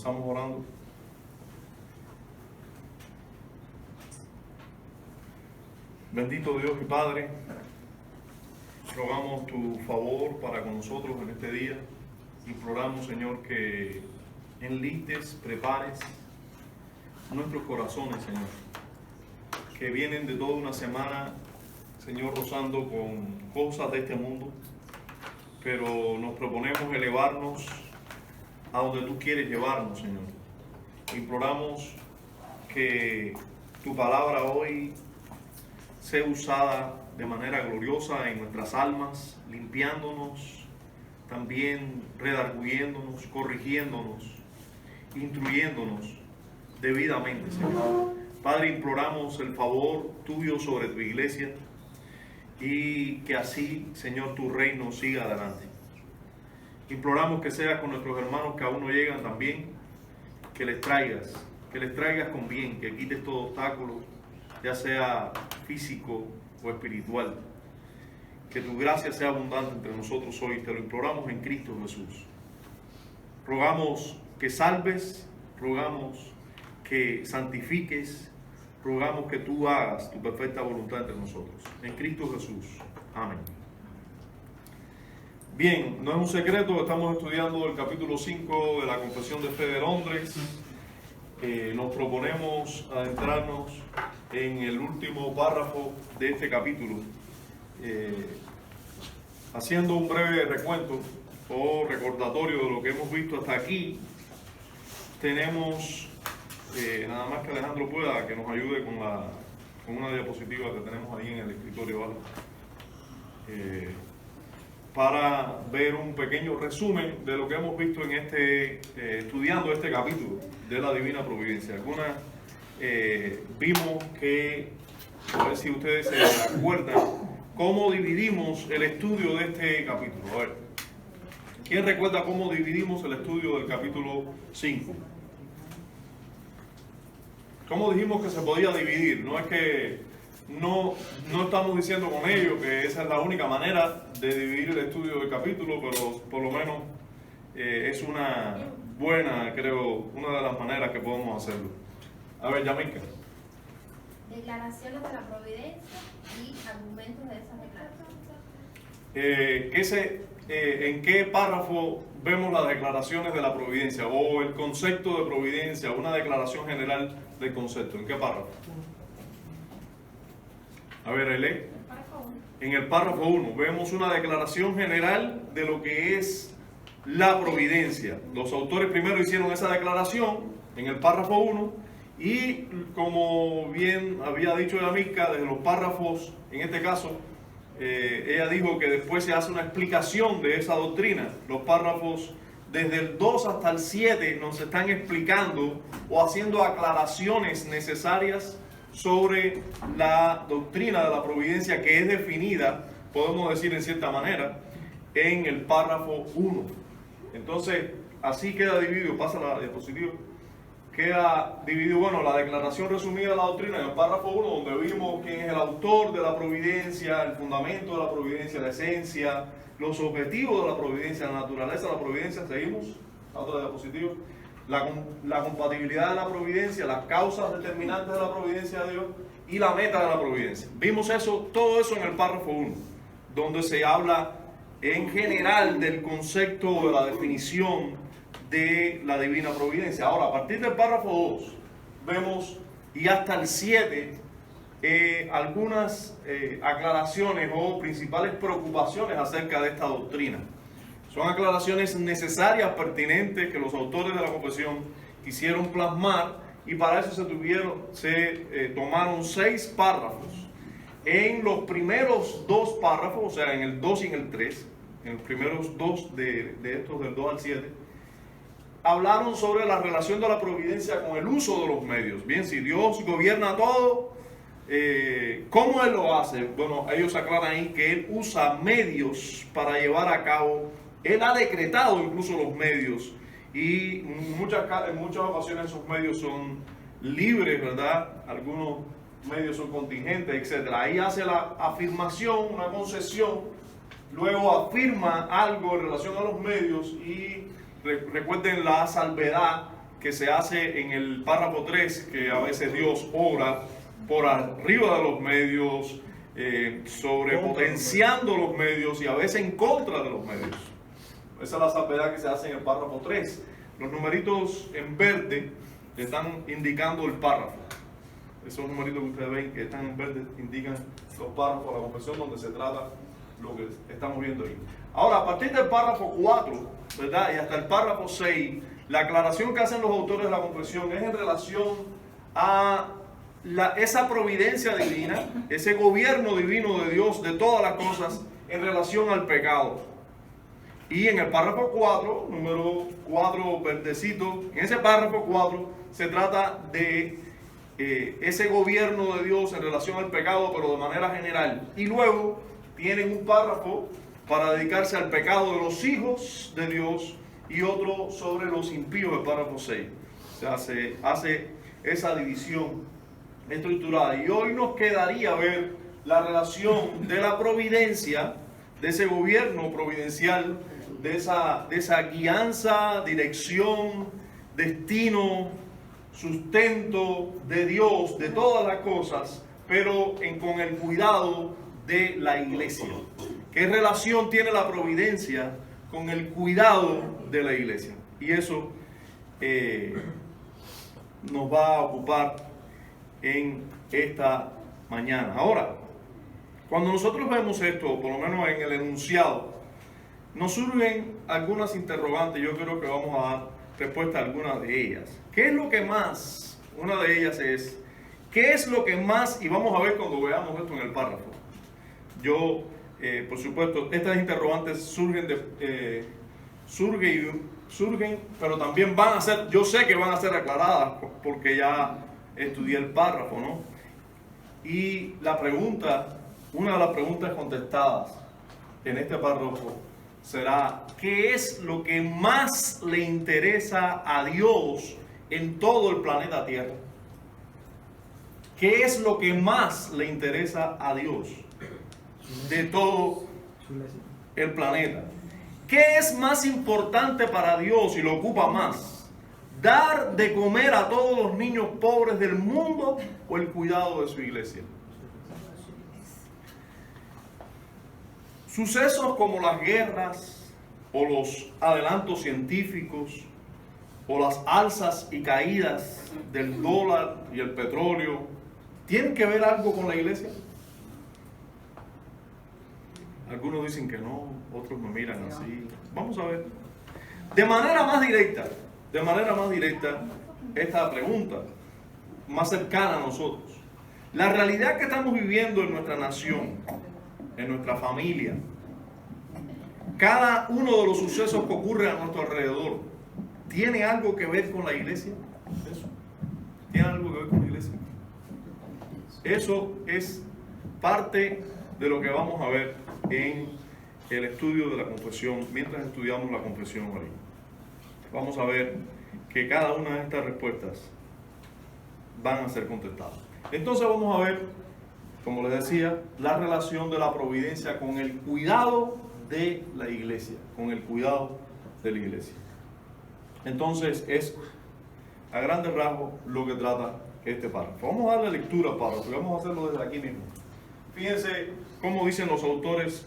Comenzamos orando. Bendito Dios y Padre, rogamos tu favor para con nosotros en este día. Imploramos, Señor, que enlistes, prepares nuestros corazones, Señor, que vienen de toda una semana, Señor, rozando con cosas de este mundo, pero nos proponemos elevarnos a donde tú quieres llevarnos, Señor. Imploramos que tu palabra hoy sea usada de manera gloriosa en nuestras almas, limpiándonos, también redarguyéndonos, corrigiéndonos, instruyéndonos debidamente, Señor. Padre, imploramos el favor tuyo sobre tu iglesia y que así, Señor, tu reino siga adelante. Imploramos que seas con nuestros hermanos que aún no llegan también, que les traigas con bien, que quites todo obstáculo, ya sea físico o espiritual. Que tu gracia sea abundante entre nosotros hoy, te lo imploramos en Cristo Jesús. Rogamos que salves, rogamos que santifiques, rogamos que tú hagas tu perfecta voluntad entre nosotros. En Cristo Jesús. Amén. Bien, no es un secreto, estamos estudiando el capítulo 5 de la Confesión de Fe de Londres. Nos proponemos adentrarnos en el último párrafo de este capítulo, haciendo un breve recuento o recordatorio de lo que hemos visto hasta aquí. Tenemos, nada más que Alejandro pueda, que nos ayude con una diapositiva que tenemos ahí en el escritorio, ¿vale? Para ver un pequeño resumen de lo que hemos visto en estudiando este capítulo de la Divina Providencia. Vimos que, a ver si ustedes se acuerdan, cómo dividimos el estudio de este capítulo. A ver, ¿quién recuerda cómo dividimos el estudio del capítulo 5? ¿Cómo dijimos que se podía dividir? No es que no estamos diciendo con ello que esa es la única manera de dividir el estudio del capítulo, pero por lo menos es una buena, creo, una de las maneras que podemos hacerlo. A ver, Yamilka. Declaraciones de la providencia y argumentos de esas declaraciones. ¿En qué párrafo vemos las declaraciones de la providencia o el concepto de providencia, una declaración general del concepto? ¿En qué párrafo? A ver, lee. En el párrafo 1 vemos una declaración general de lo que es la providencia. Los autores primero hicieron esa declaración en el párrafo 1 y, como bien había dicho Yamilka, desde los párrafos, en este caso, ella dijo que después se hace una explicación de esa doctrina. Los párrafos desde el 2 hasta el 7 nos están explicando o haciendo aclaraciones necesarias sobre la doctrina de la providencia, que es definida, podemos decir en cierta manera, en el párrafo 1. Entonces, así queda dividido, pasa la diapositiva, queda dividido, bueno, la declaración resumida de la doctrina en el párrafo 1, donde vimos quién es el autor de la providencia, el fundamento de la providencia, la esencia, los objetivos de la providencia, la naturaleza de la providencia. Seguimos, la otra diapositiva. La compatibilidad de la providencia, las causas determinantes de la providencia de Dios y la meta de la providencia. Vimos todo eso en el párrafo 1, donde se habla en general del concepto de la definición de la divina providencia. Ahora, a partir del párrafo 2, vemos, y hasta el 7, algunas aclaraciones o principales preocupaciones acerca de esta doctrina. Son aclaraciones necesarias, pertinentes, que los autores de la confesión quisieron plasmar, y para eso se tomaron 6 párrafos. En los primeros 2 párrafos, o sea, en el 2 y en el 3, en los primeros 2 de estos, del 2 al 7, hablaron sobre la relación de la providencia con el uso de los medios. Bien, si Dios gobierna todo, ¿cómo Él lo hace? Bueno, ellos aclaran ahí que Él usa medios para llevar a cabo. Él ha decretado incluso los medios, y en muchas ocasiones esos medios son libres, ¿verdad? Algunos medios son contingentes, etc. Ahí hace la afirmación, una concesión, luego afirma algo en relación a los medios, y recuerden la salvedad que se hace en el párrafo 3, que a veces Dios obra por arriba de los medios, sobrepotenciando los medios y a veces en contra de los medios. Esa es la salvedad que se hace en el párrafo 3. Los numeritos en verde están indicando el párrafo. Esos numeritos que ustedes ven que están en verde indican los párrafos de la confesión donde se trata lo que estamos viendo ahí. Ahora, a partir del párrafo 4, ¿verdad? Y hasta el párrafo 6, la aclaración que hacen los autores de la confesión es en relación a esa providencia divina, ese gobierno divino de Dios de todas las cosas en relación al pecado. Y en el párrafo 4, número 4, verdecito, en ese párrafo 4 se trata de ese gobierno de Dios en relación al pecado, pero de manera general. Y luego tienen un párrafo para dedicarse al pecado de los hijos de Dios y otro sobre los impíos, el párrafo 6. O sea, se hace esa división estructurada. Y hoy nos quedaría ver la relación de la providencia, de ese gobierno providencial, de esa guianza, dirección, destino, sustento de Dios, de todas las cosas, pero con el cuidado de la iglesia. ¿Qué relación tiene la providencia con el cuidado de la iglesia? Y eso nos va a ocupar en esta mañana. Ahora, cuando nosotros vemos esto, por lo menos en el enunciado, nos surgen algunas interrogantes. Yo creo que vamos a dar respuesta a algunas de ellas. ¿Qué es lo que más? Una de ellas es, ¿qué es lo que más? Y vamos a ver cuando veamos esto en el párrafo. Yo, por supuesto, estas interrogantes surgen, pero también van a ser, yo sé que van a ser aclaradas porque ya estudié el párrafo, ¿no? Y la pregunta, una de las preguntas contestadas en este párrafo será, ¿qué es lo que más le interesa a Dios en todo el planeta Tierra? ¿Qué es lo que más le interesa a Dios de todo el planeta? ¿Qué es más importante para Dios y lo ocupa más? ¿Dar de comer a todos los niños pobres del mundo o el cuidado de su iglesia? Sucesos como las guerras o los adelantos científicos o las alzas y caídas del dólar y el petróleo, ¿tienen que ver algo con la iglesia? Algunos dicen que no, otros me miran así. Vamos a ver. De manera más directa, esta pregunta, más cercana a nosotros. La realidad que estamos viviendo en nuestra nación, en nuestra familia, cada uno de los sucesos que ocurren a nuestro alrededor, ¿tiene algo que ver con la iglesia? ¿Eso? ¿Tiene algo que ver con la iglesia? Eso es parte de lo que vamos a ver en el estudio de la confesión, mientras estudiamos la confesión hoy. Vamos a ver que cada una de estas respuestas van a ser contestadas. Entonces vamos a ver, como les decía, la relación de la providencia con el cuidado de la iglesia, con el cuidado de la iglesia. Entonces es a grandes rasgos lo que trata este párrafo. Vamos a darle lectura al párrafo y vamos a hacerlo desde aquí mismo. Fíjense cómo dicen los autores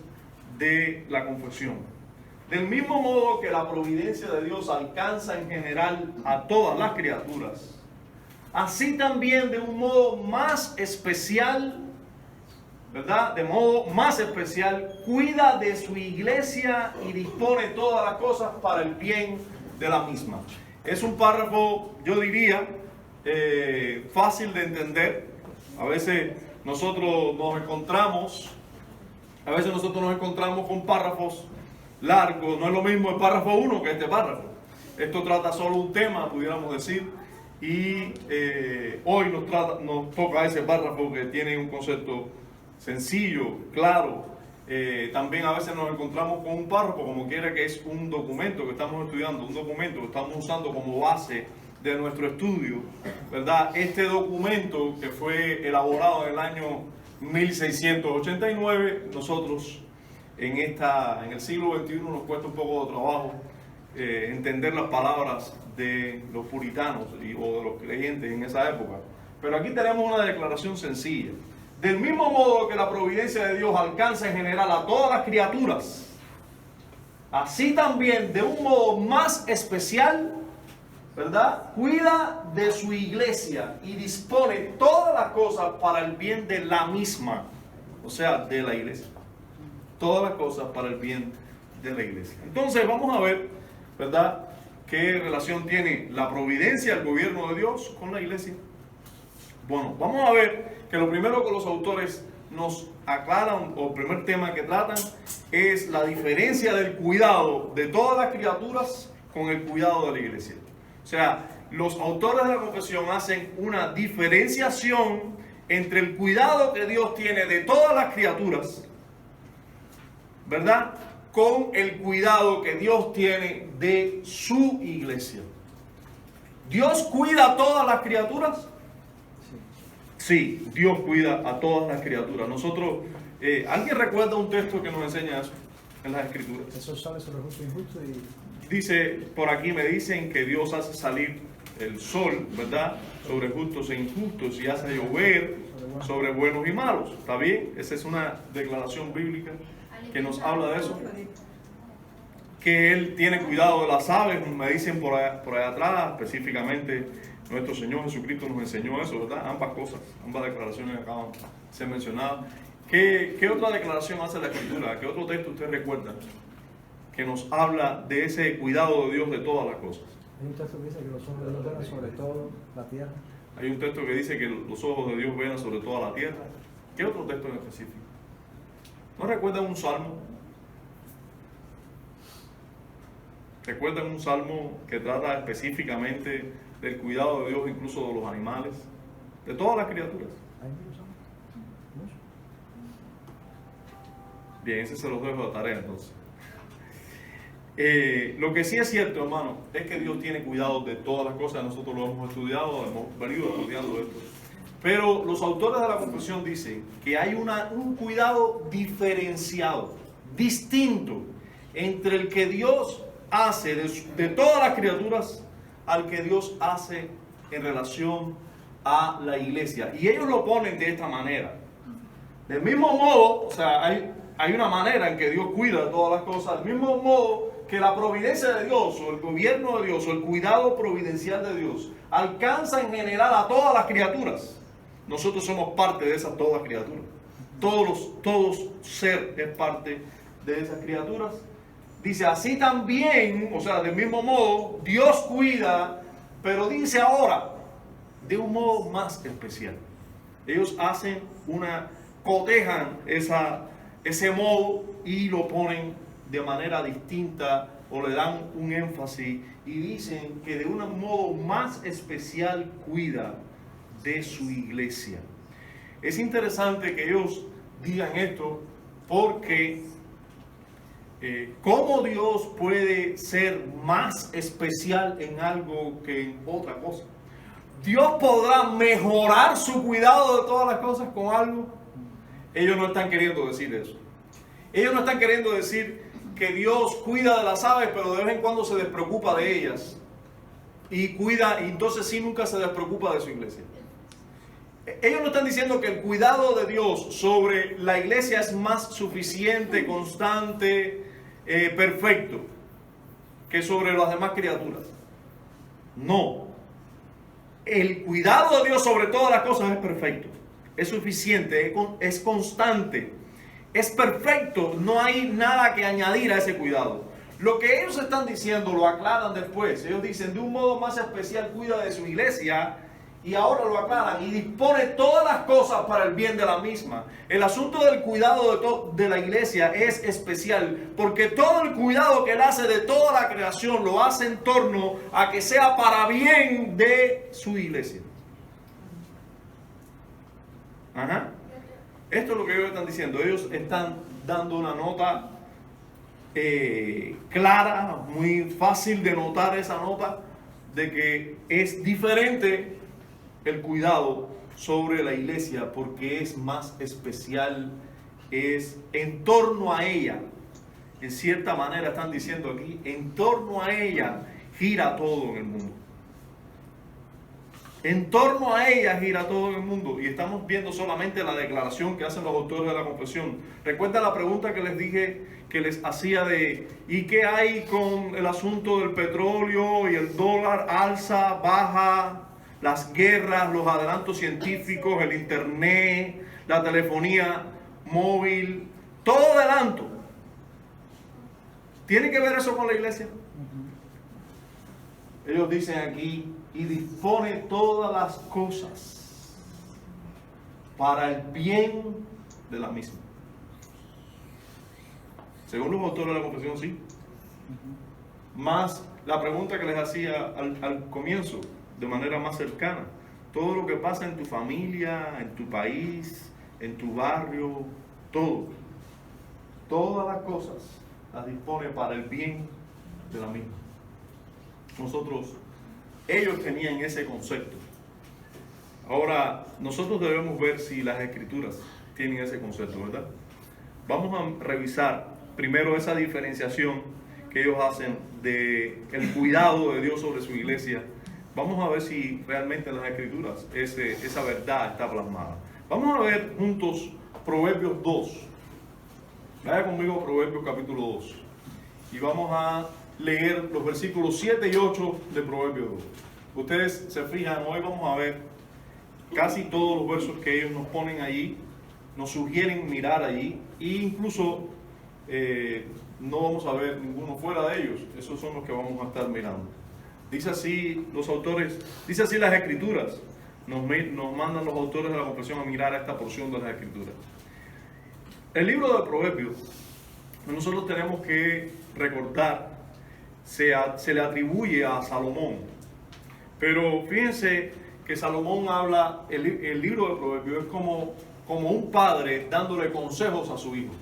de la confesión. Del mismo modo que la providencia de Dios alcanza en general a todas las criaturas, así también de un modo más especial, ¿verdad? De modo más especial, cuida de su iglesia y dispone todas las cosas para el bien de la misma. Es un párrafo, yo diría, fácil de entender. A veces nosotros nos encontramos con párrafos largos. No es lo mismo el párrafo 1 que este párrafo. Esto trata solo un tema, pudiéramos decir, y hoy nos toca ese párrafo que tiene un concepto sencillo, claro. También a veces nos encontramos con un párrafo, como quiera, que es un documento que estamos estudiando, un documento que estamos usando como base de nuestro estudio, ¿verdad? Este documento que fue elaborado en el año 1689, nosotros en el siglo XXI nos cuesta un poco de trabajo entender las palabras de los puritanos o de los creyentes en esa época. Pero aquí tenemos una declaración sencilla. Del mismo modo que la providencia de Dios alcanza en general a todas las criaturas, así también de un modo más especial, ¿verdad?, cuida de su iglesia y dispone todas las cosas para el bien de la misma, o sea, de la iglesia. Todas las cosas para el bien de la iglesia. Entonces vamos a ver, ¿verdad?, qué relación tiene la providencia, el gobierno de Dios con la iglesia. Bueno, vamos a ver que lo primero que los autores nos aclaran, o el primer tema que tratan, es la diferencia del cuidado de todas las criaturas con el cuidado de la iglesia. O sea, los autores de la confesión hacen una diferenciación entre el cuidado que Dios tiene de todas las criaturas, ¿verdad?, con el cuidado que Dios tiene de su iglesia. ¿Dios cuida a todas las criaturas? Sí, Dios cuida a todas las criaturas. Nosotros, ¿alguien recuerda un texto que nos enseña eso en las Escrituras? Eso sale sobre justo e injusto y... Dice, por aquí me dicen que Dios hace salir el sol, ¿verdad?, sobre justos e injustos, y hace llover sobre buenos y malos. ¿Está bien? Esa es una declaración bíblica que nos habla de eso. Que Él tiene cuidado de las aves, me dicen por allá atrás, específicamente nuestro Señor Jesucristo nos enseñó eso, ¿verdad? Ambas cosas, ambas declaraciones acaban de ser mencionadas. ¿Qué otra declaración hace la Escritura? ¿Qué otro texto usted recuerda que nos habla de ese cuidado de Dios de todas las cosas? Hay un texto que dice que los ojos de Dios velan sobre todo la tierra. Hay un texto que dice que los ojos de Dios velan sobre toda la tierra. ¿Qué otro texto en específico? ¿No recuerdan un salmo? ¿Recuerdan un salmo que trata específicamente del cuidado de Dios, incluso de los animales, de todas las criaturas? ¿Hay muchos salmos? ¿Muchos? Bien, ese se los dejo de tarea entonces. Lo que sí es cierto, hermano, es que Dios tiene cuidado de todas las cosas. Nosotros lo hemos estudiado, hemos venido estudiando esto. Pero los autores de la confesión dicen que hay un cuidado diferenciado, distinto, entre el que Dios hace de todas las criaturas al que Dios hace en relación a la iglesia. Y ellos lo ponen de esta manera. Del mismo modo, o sea, hay una manera en que Dios cuida de todas las cosas, del mismo modo que la providencia de Dios, o el gobierno de Dios, o el cuidado providencial de Dios, alcanza en general a todas las criaturas. Nosotros somos parte de esas todas criaturas. Todos ser es parte de esas criaturas. Dice, así también, o sea, del mismo modo, Dios cuida, pero dice ahora, de un modo más especial. Ellos cotejan ese modo y lo ponen de manera distinta, o le dan un énfasis, y dicen que de un modo más especial cuida de su iglesia. Es interesante que ellos digan esto, porque ¿cómo Dios puede ser más especial en algo que en otra cosa? ¿Dios podrá mejorar su cuidado de todas las cosas con algo? Ellos no están queriendo decir eso. Ellos no están queriendo decir que Dios cuida de las aves, pero de vez en cuando se despreocupa de ellas. Y entonces sí nunca se despreocupa de su iglesia. Ellos no están diciendo que el cuidado de Dios sobre la iglesia es más suficiente, constante, perfecto, que sobre las demás criaturas. No. El cuidado de Dios sobre todas las cosas es perfecto, es suficiente, es constante, es perfecto. No hay nada que añadir a ese cuidado. Lo que ellos están diciendo lo aclaran después. Ellos dicen, de un modo más especial cuida de su iglesia. Y ahora lo aclaran y dispone todas las cosas para el bien de la misma. El asunto del cuidado de la iglesia es especial, porque todo el cuidado que Él hace de toda la creación lo hace en torno a que sea para bien de su iglesia. Ajá. Esto es lo que ellos están diciendo. Ellos están dando una nota clara, muy fácil de notar esa nota, de que es diferente el cuidado sobre la iglesia, porque es más especial, es en torno a ella, en cierta manera están diciendo aquí, en torno a ella gira todo en el mundo. En torno a ella gira todo en el mundo. Y estamos viendo solamente la declaración que hacen los autores de la confesión. Recuerda la pregunta que les dije, que les hacía de ¿y qué hay con el asunto del petróleo y el dólar alza, baja, las guerras, los adelantos científicos, el internet, la telefonía móvil, todo adelanto? ¿Tiene que ver eso con la iglesia? Ellos dicen aquí, y dispone todas las cosas para el bien de la misma. Según los autores de la confesión, sí. Más la pregunta que les hacía al comienzo, de manera más cercana. Todo lo que pasa en tu familia, en tu país, en tu barrio, todo. Todas las cosas las dispone para el bien de la misma. Ellos tenían ese concepto. Ahora, nosotros debemos ver si las escrituras tienen ese concepto, ¿verdad? Vamos a revisar primero esa diferenciación que ellos hacen de el cuidado de Dios sobre su iglesia. Vamos a ver si realmente en las escrituras esa verdad está plasmada. Vamos a ver juntos Proverbios 2. Vaya conmigo a Proverbios capítulo 2. Y vamos a leer los versículos 7 y 8 de Proverbios 2. Ustedes se fijan, hoy vamos a ver casi todos los versos que ellos nos ponen allí, nos sugieren mirar allí, e incluso no vamos a ver ninguno fuera de ellos. Esos son los que vamos a estar mirando. Dice así los autores, dice así las escrituras, nos mandan los autores de la confesión a mirar a esta porción de las escrituras. El libro de Proverbios, nosotros tenemos que recordar, se le atribuye a Salomón. Pero fíjense que Salomón habla, el libro de Proverbios es como un padre dándole consejos a su hijo.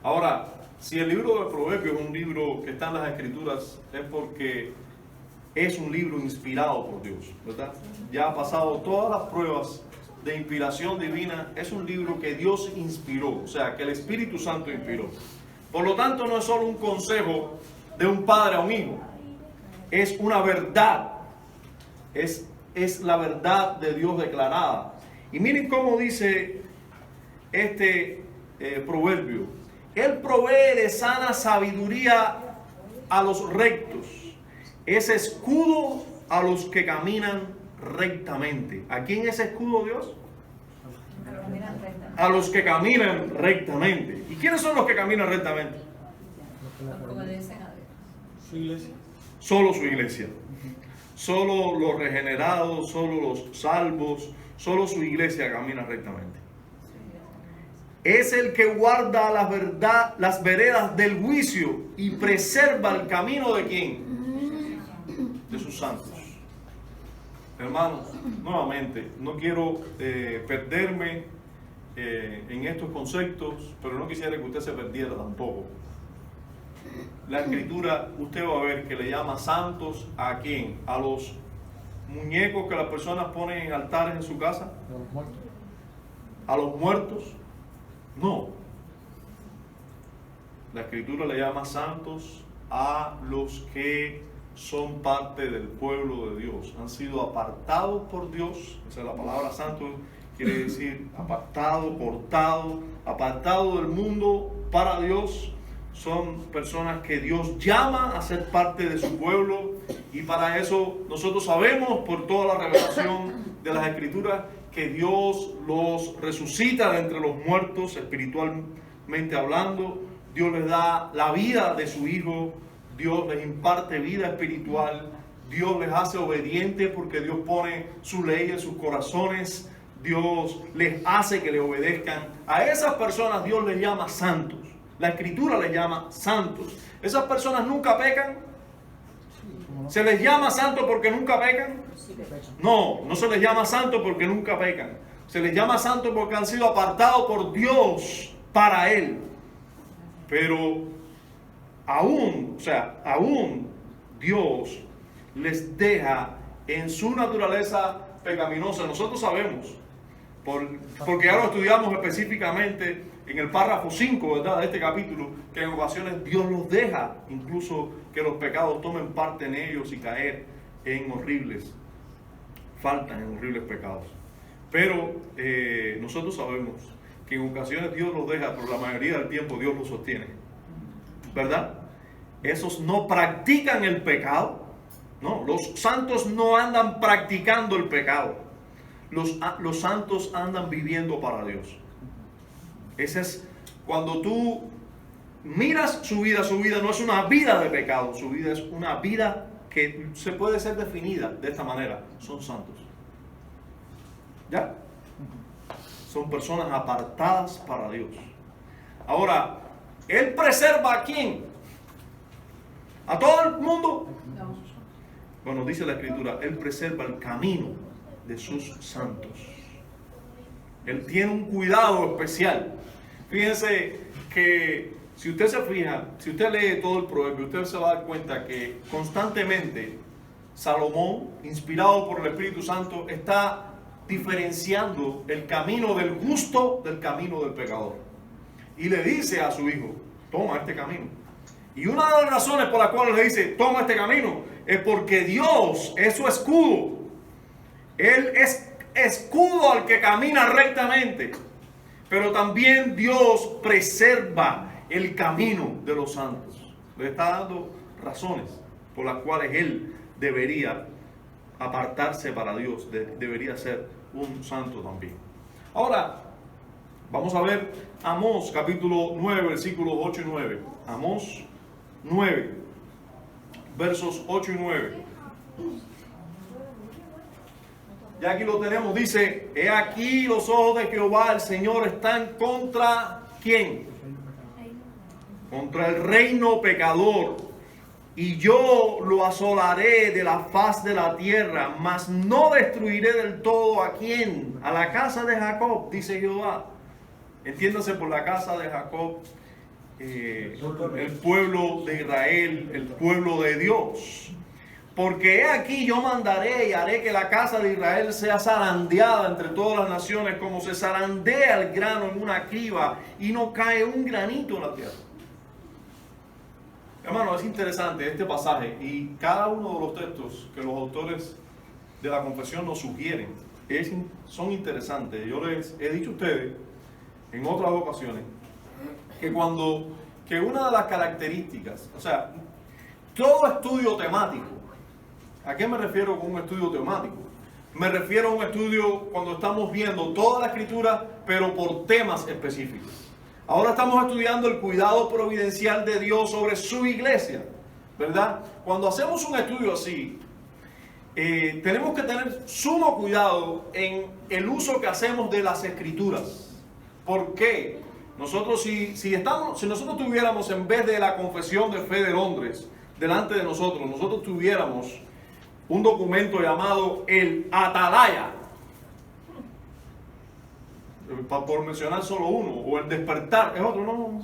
Ahora, si el libro de Proverbios es un libro que está en las escrituras, es porque es un libro inspirado por Dios, ¿verdad? Ya ha pasado todas las pruebas de inspiración divina, es un libro que Dios inspiró, o sea, que el Espíritu Santo inspiró. Por lo tanto, no es solo un consejo de un padre a un hijo, es una verdad. Es la verdad de Dios declarada. Y miren cómo dice este proverbio. Él provee de sana sabiduría a los rectos. Es escudo a los que caminan rectamente. ¿A quién es escudo Dios? A los que caminan rectamente. ¿Y quiénes son los que caminan rectamente? Su iglesia. Solo su iglesia. Solo los regenerados, solo los salvos, solo su iglesia camina rectamente. Es el que guarda las veredas del juicio y preserva el camino de ¿quién? De sus santos. Hermanos, nuevamente, no quiero perderme en estos conceptos, pero no quisiera que usted se perdiera tampoco. La escritura, usted va a ver que le llama santos ¿a quién? A los muñecos que las personas ponen en altares en su casa. A los muertos. ¿A los muertos? No. La escritura le llama santos a los que son parte del pueblo de Dios. Han sido apartados por Dios. Esa es la palabra santo. Quiere decir apartado, cortado, apartado del mundo para Dios. Son personas que Dios llama a ser parte de su pueblo, y para eso nosotros sabemos por toda la revelación de las escrituras que Dios los resucita de entre los muertos, espiritualmente hablando. Dios les da la vida de su Hijo, Dios les imparte vida espiritual, Dios les hace obedientes porque Dios pone su ley en sus corazones, Dios les hace que le obedezcan. A esas personas Dios les llama santos. La escritura les llama santos. Esas personas nunca pecan. ¿Se les llama santos porque nunca pecan? No, no se les llama santos porque nunca pecan. Se les llama santos porque han sido apartados por Dios para Él. Pero aún Dios les deja en su naturaleza pecaminosa. Nosotros sabemos porque ya lo estudiamos específicamente en el párrafo 5, ¿verdad?, de este capítulo, que en ocasiones Dios los deja, incluso que los pecados tomen parte en ellos y caer en horribles faltas, en horribles pecados. Pero nosotros sabemos que en ocasiones Dios los deja, pero la mayoría del tiempo Dios los sostiene, ¿verdad? Esos no practican el pecado. No, los santos no andan practicando el pecado. Los santos andan viviendo para Dios. Ese es cuando tú miras su vida no es una vida de pecado, su vida es una vida que se puede ser definida de esta manera: son santos. ¿Ya? Son personas apartadas para Dios. Ahora, ¿Él preserva a quién? ¿A todo el mundo? No. Bueno, dice la Escritura, Él preserva el camino de sus santos. Él tiene un cuidado especial. Fíjense que si usted se fija, si usted lee todo el proverbio, usted se va a dar cuenta que constantemente Salomón, inspirado por el Espíritu Santo, está diferenciando el camino del justo del camino del pecador. Y le dice a su hijo, toma este camino. Y una de las razones por las cuales le dice, toma este camino, es porque Dios es su escudo. Él es escudo al que camina rectamente. Pero también Dios preserva el camino de los santos. Le está dando razones por las cuales Él debería apartarse para Dios, debería ser un santo también. Ahora, vamos a ver Amós capítulo 9, versículos 8 y 9. Amós 9, versos 8 y 9. Ya aquí lo tenemos, dice, he aquí los ojos de Jehová, el Señor, están contra ¿quién? Contra el reino pecador, y yo lo asolaré de la faz de la tierra, mas no destruiré del todo ¿a quién? A la casa de Jacob, dice Jehová. Entiéndase por la casa de Jacob, el pueblo de Israel, el pueblo de Dios. Porque he aquí yo mandaré y haré que la casa de Israel sea zarandeada entre todas las naciones, como se zarandea el grano en una criba y no cae un granito en la tierra. Hermano, es interesante este pasaje, y cada uno de los textos que los autores de la confesión nos sugieren son interesantes. Yo les he dicho a ustedes en otras ocasiones que una de las características, o sea, todo estudio temático, ¿a qué me refiero con un estudio temático? Me refiero a un estudio cuando estamos viendo toda la Escritura, pero por temas específicos. Ahora estamos estudiando el cuidado providencial de Dios sobre su iglesia, ¿verdad? Cuando hacemos un estudio así, tenemos que tener sumo cuidado en el uso que hacemos de las Escrituras. ¿Por qué? Nosotros si nosotros tuviéramos, en vez de la Confesión de Fe de Londres delante de nosotros tuviéramos un documento llamado el Atalaya, por mencionar solo uno, o el Despertar, es otro, no,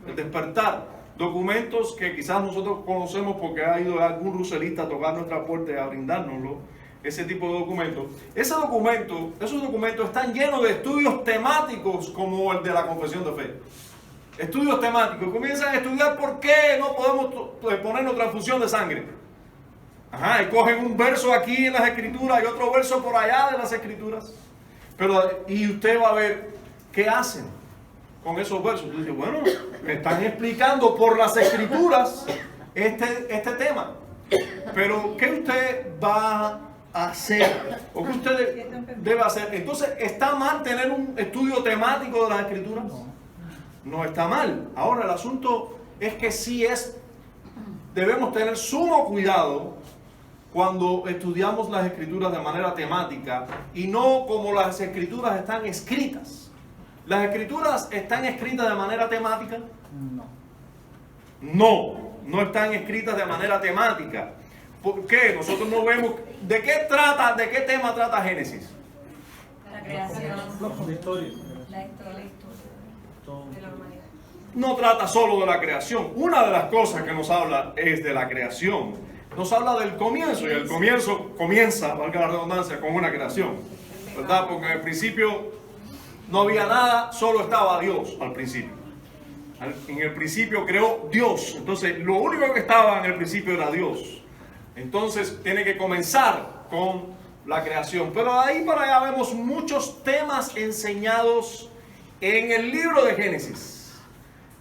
el Despertar, documentos que quizás nosotros conocemos porque ha ido algún ruselista a tocar nuestra puerta y a brindárnoslo, ese tipo de documentos. Esos documentos están llenos de estudios temáticos como el de la Confesión de Fe. Estudios temáticos, comienzan a estudiar por qué no podemos ponernos transfusión de sangre. Ajá, y cogen un verso aquí en las Escrituras y otro verso por allá de las Escrituras. Y usted va a ver qué hacen con esos versos. Usted dice, bueno, me están explicando por las Escrituras este tema. Pero ¿qué usted va a hacer? ¿O qué usted debe hacer? Entonces, ¿está mal tener un estudio temático de las Escrituras? No está mal. Ahora, el asunto es que debemos tener sumo cuidado cuando estudiamos las Escrituras de manera temática y no como las Escrituras están escritas. ¿Las Escrituras están escritas de manera temática? No están escritas de manera temática. ¿Por qué? Nosotros no vemos de qué tema trata Génesis. La creación. La historia. La historia de la humanidad. No trata solo de la creación. Una de las cosas que nos habla es de la creación. Nos habla del comienzo, y el comienzo comienza, valga la redundancia, con una creación, ¿verdad? Porque en el principio no había nada, solo estaba Dios al principio. En el principio creó Dios. Entonces, lo único que estaba en el principio era Dios. Entonces, tiene que comenzar con la creación. Pero de ahí para allá vemos muchos temas enseñados en el libro de Génesis.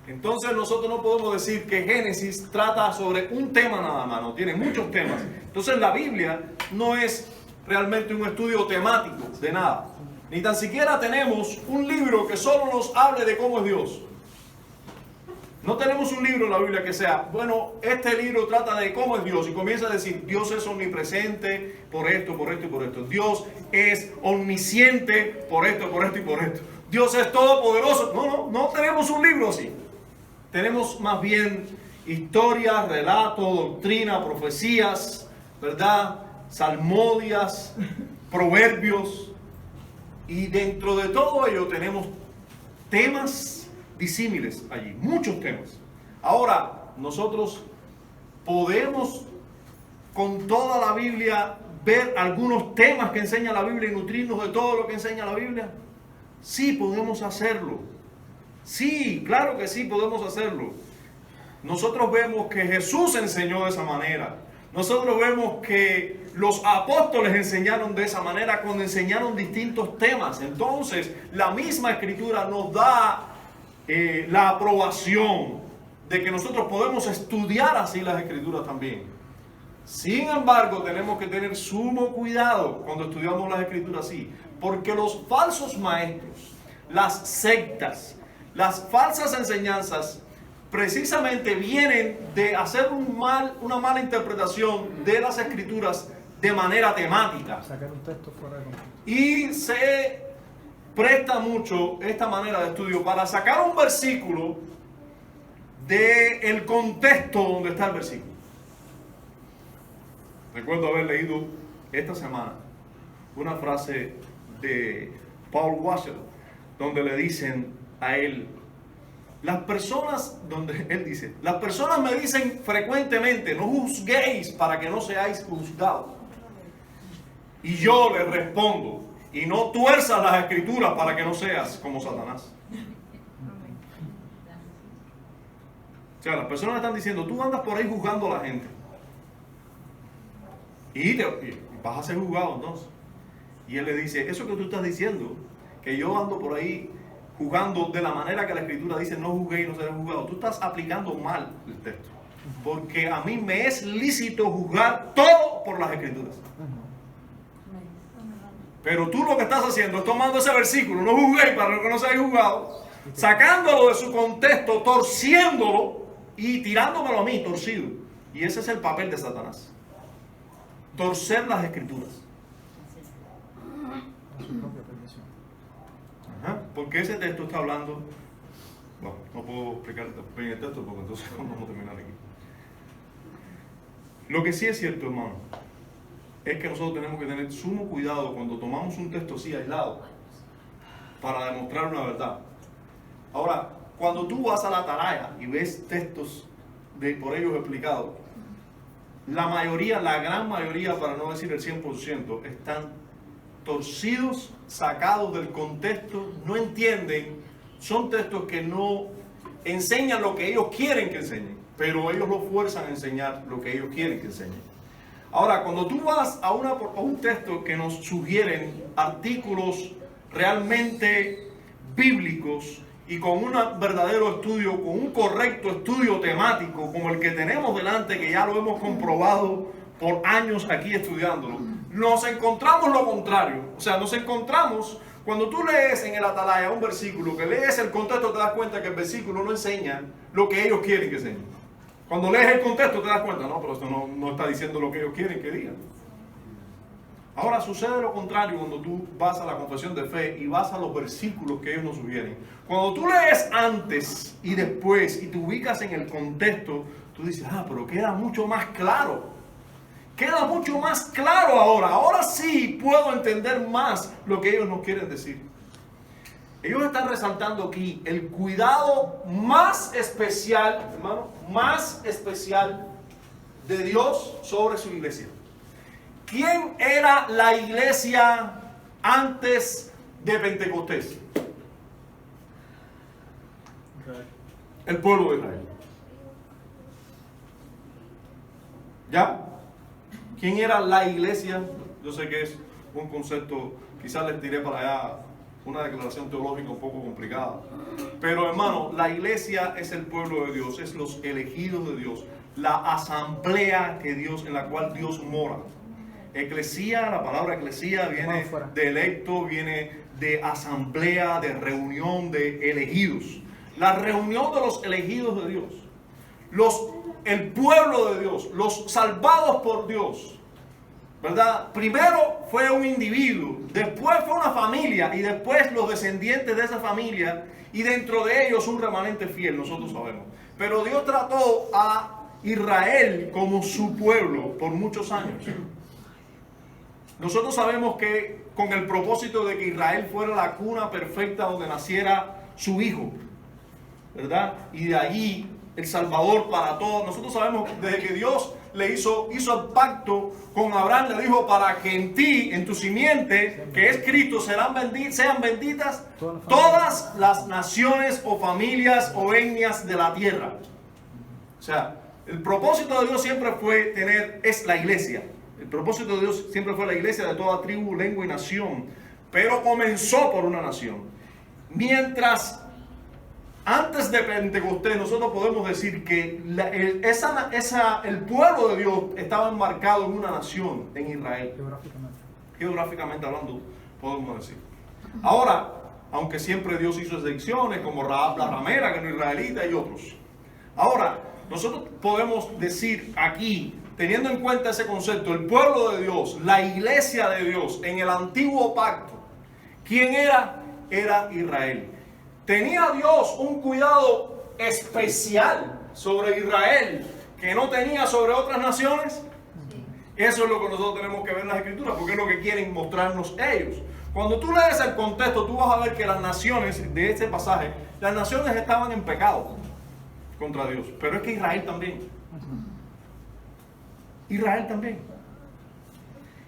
Entonces, nosotros no podemos decir que Génesis trata sobre un tema nada más. No, tiene muchos temas. Entonces, la Biblia no es realmente un estudio temático de nada. Ni tan siquiera tenemos un libro que solo nos hable de cómo es Dios. No tenemos un libro en la Biblia que sea, bueno, este libro trata de cómo es Dios y comienza a decir, Dios es omnipresente por esto, por esto y por esto. Dios es omnisciente por esto, por esto y por esto. Dios es todopoderoso. No tenemos un libro así. Tenemos más bien historias, relatos, doctrina, profecías, ¿verdad? Salmodias, proverbios. Y dentro de todo ello tenemos temas disímiles allí, muchos temas. Ahora, nosotros podemos con toda la Biblia ver algunos temas que enseña la Biblia y nutrirnos de todo lo que enseña la Biblia. Sí, podemos hacerlo. Sí, claro que sí, podemos hacerlo. Nosotros vemos que Jesús enseñó de esa manera. Nosotros vemos que los apóstoles enseñaron de esa manera cuando enseñaron distintos temas. Entonces, la misma Escritura nos da la aprobación de que nosotros podemos estudiar así las Escrituras también. Sin embargo, tenemos que tener sumo cuidado cuando estudiamos las Escrituras así, porque los falsos maestros, las sectas, las falsas enseñanzas, precisamente vienen de hacer una mala interpretación de las Escrituras de manera temática. Sacar un texto fuera de contexto. Y se presta mucho esta manera de estudio para sacar un versículo del contexto donde está el versículo. Recuerdo haber leído esta semana una frase de Paul Washer, donde le dicen a él, las personas me dicen frecuentemente, no juzguéis para que no seáis juzgados. Y yo le respondo, y no tuerzas las Escrituras para que no seas como Satanás. O sea, las personas están diciendo, tú andas por ahí juzgando a la gente. Y vas a ser juzgado entonces. Y él le dice, eso que tú estás diciendo, que yo ando por ahí juzgando de la manera que la Escritura dice, no juzguéis y no serás juzgado. Tú estás aplicando mal el texto. Porque a mí me es lícito juzgar todo por las Escrituras. Pero tú lo que estás haciendo es tomando ese versículo, no juzguéis para que no seáis juzgados, sacándolo de su contexto, torciéndolo y tirándomelo a mí, torcido. Y ese es el papel de Satanás. Torcer las Escrituras. A su propia perdición. Porque ese texto está hablando... Bueno, no puedo explicar bien el texto porque entonces no vamos a terminar aquí. Lo que sí es cierto, hermano, es que nosotros tenemos que tener sumo cuidado cuando tomamos un texto así aislado para demostrar una verdad. Ahora, cuando tú vas a la Atalaya y ves textos por ellos explicados, la mayoría, la gran mayoría, para no decir el 100%, están torcidos, sacados del contexto, no entienden, son textos que no enseñan lo que ellos quieren que enseñen, pero ellos lo fuerzan a enseñar lo que ellos quieren que enseñen. Ahora, cuando tú vas a un texto que nos sugieren artículos realmente bíblicos y con un verdadero estudio, con un correcto estudio temático como el que tenemos delante, que ya lo hemos comprobado por años aquí estudiándolo, nos encontramos lo contrario. O sea, nos encontramos, cuando tú lees en el Atalaya un versículo, que lees el contexto, te das cuenta que el versículo no enseña lo que ellos quieren que enseñe. Cuando lees el contexto te das cuenta, no, pero esto no está diciendo lo que ellos quieren que digan. Ahora sucede lo contrario cuando tú vas a la confesión de fe y vas a los versículos que ellos nos sugieren. Cuando tú lees antes y después y te ubicas en el contexto, tú dices, pero queda mucho más claro. Queda mucho más claro ahora. Ahora sí puedo entender más lo que ellos nos quieren decir. Ellos están resaltando aquí el cuidado más especial, hermano, más especial de Dios sobre su iglesia. ¿Quién era la iglesia antes de Pentecostés? El pueblo de Israel. ¿Ya? ¿Quién era la iglesia? Yo sé que es un concepto, quizás les tiré para allá una declaración teológica un poco complicada. Pero hermano, la iglesia es el pueblo de Dios, es los elegidos de Dios, la asamblea que Dios, en la cual Dios mora. Eclesía, la palabra eclesía viene de electo, viene de asamblea, de reunión de elegidos. La reunión de los elegidos de Dios. El pueblo de Dios, los salvados por Dios. ¿Verdad? Primero fue un individuo, después fue una familia y después los descendientes de esa familia y dentro de ellos un remanente fiel, nosotros sabemos. Pero Dios trató a Israel como su pueblo por muchos años. Nosotros sabemos que con el propósito de que Israel fuera la cuna perfecta donde naciera su hijo, ¿verdad? Y de allí el Salvador para todos. Nosotros sabemos desde que Dios le hizo el pacto con Abraham, le dijo, para que en ti, en tu simiente, que es Cristo, sean benditas todas las naciones o familias o etnias de la tierra. O sea, el propósito de Dios siempre fue es la iglesia. El propósito de Dios siempre fue la iglesia de toda tribu, lengua y nación. Pero comenzó por una nación. Mientras antes de Pentecostés, nosotros podemos decir que el pueblo de Dios estaba enmarcado en una nación, en Israel. Geográficamente hablando, podemos decir. Ahora, aunque siempre Dios hizo excepciones, como Rahab la ramera, que no es israelita, y otros. Ahora, nosotros podemos decir aquí, teniendo en cuenta ese concepto, el pueblo de Dios, la iglesia de Dios, en el antiguo pacto, ¿quién era? Era Israel. ¿Tenía Dios un cuidado especial sobre Israel que no tenía sobre otras naciones? Sí. Eso es lo que nosotros tenemos que ver en las Escrituras, porque es lo que quieren mostrarnos ellos. Cuando tú lees el contexto, tú vas a ver que las naciones de este pasaje, las naciones estaban en pecado contra Dios, pero es que Israel también. Israel también.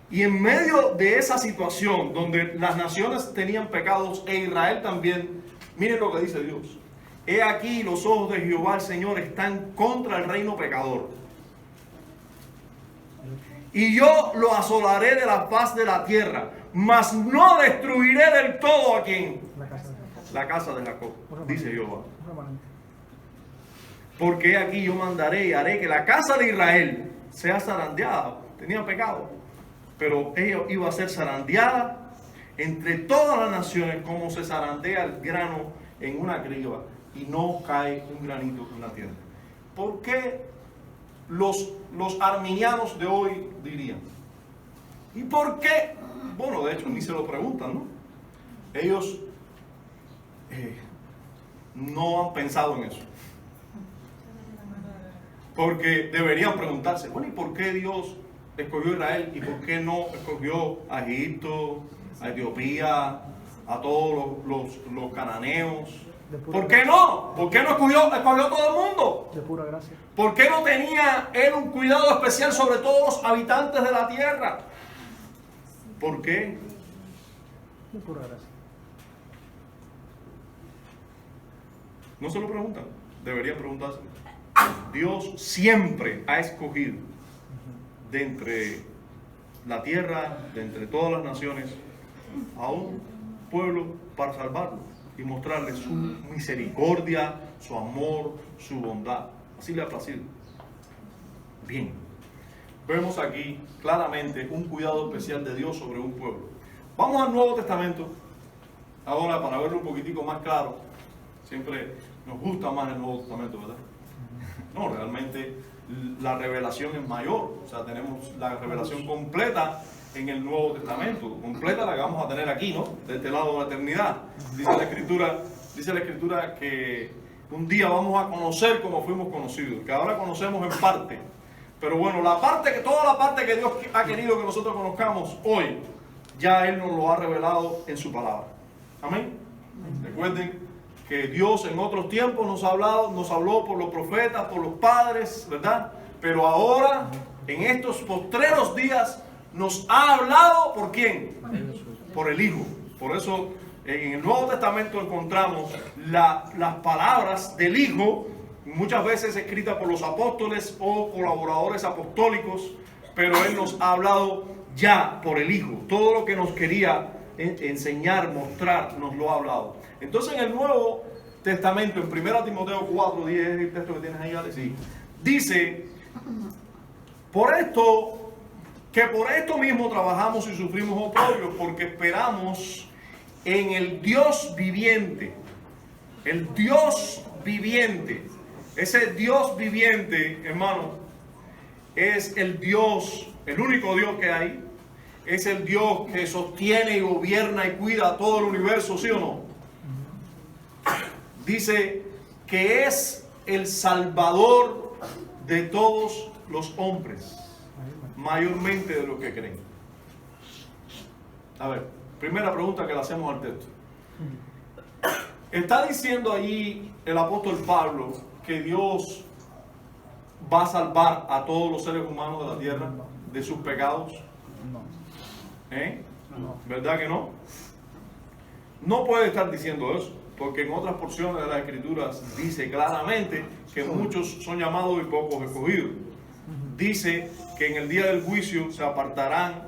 Y en medio de esa situación donde las naciones tenían pecados e Israel también, miren lo que dice Dios. He aquí los ojos de Jehová el Señor están contra el reino pecador. Y yo lo asolaré de la faz de la tierra, mas no destruiré del todo a quien. La casa de Jacob, dice Jehová. Porque aquí yo mandaré y haré que la casa de Israel sea zarandeada. Tenía pecado, pero ella iba a ser zarandeada entre todas las naciones, como se zarandea el grano en una criba y no cae un granito en la tierra. ¿Por qué los arminianos de hoy dirían? ¿Y por qué? Bueno, de hecho ni se lo preguntan, ¿no? Ellos no han pensado en eso. Porque deberían preguntarse, bueno, ¿y por qué Dios escogió a Israel? ¿Y por qué no escogió a Egipto, a Etiopía, a todos los cananeos? ¿Por qué no? ¿Por qué no escogió a todo el mundo? De pura gracia. ¿Por qué no tenía él un cuidado especial sobre todos los habitantes de la tierra? ¿Por qué? De pura gracia. No se lo preguntan, deberían preguntarse. Dios siempre ha escogido de entre la tierra, de entre todas las naciones, a un pueblo para salvarlo y mostrarle su misericordia, su amor, su bondad. Así le ha placido. Bien, vemos aquí claramente un cuidado especial de Dios sobre un pueblo. Vamos al Nuevo Testamento ahora para verlo un poquitico más claro. Siempre nos gusta más el Nuevo Testamento, ¿verdad? No, realmente la revelación es mayor. O sea, tenemos la revelación completa en el Nuevo Testamento, completa la que vamos a tener aquí, ¿no? De este lado de la eternidad. Dice la Escritura que un día vamos a conocer como fuimos conocidos, que ahora conocemos en parte. Pero bueno, toda la parte que Dios ha querido que nosotros conozcamos hoy, ya Él nos lo ha revelado en su palabra. Amén. Recuerden que Dios en otros tiempos nos habló por los profetas, por los padres, ¿verdad? Pero ahora, en estos postreros días, nos ha hablado ¿por quién? Por el Hijo. Por eso En el Nuevo Testamento encontramos las palabras del Hijo, muchas veces escritas por los apóstoles o colaboradores apostólicos, pero Él nos ha hablado ya por el Hijo. Todo lo que nos quería enseñar, mostrar, nos lo ha hablado. Entonces en el Nuevo Testamento, en 1 Timoteo 4:10, es el texto que tienes ahí, Ale, sí, dice, por esto mismo trabajamos y sufrimos oprobios, porque esperamos en el Dios viviente. El Dios viviente. Ese Dios viviente, hermano, es el Dios, el único Dios que hay. Es el Dios que sostiene y gobierna y cuida todo el universo, ¿sí o no? Dice que es el Salvador de todos los hombres, mayormente de los que creen. A ver, primera pregunta que le hacemos al texto. ¿Está diciendo allí el apóstol Pablo que Dios va a salvar a todos los seres humanos de la tierra de sus pecados? No. No. ¿Verdad que no? No puede estar diciendo eso, porque en otras porciones de las Escrituras dice claramente que muchos son llamados y pocos escogidos. Dice que en el día del juicio se apartarán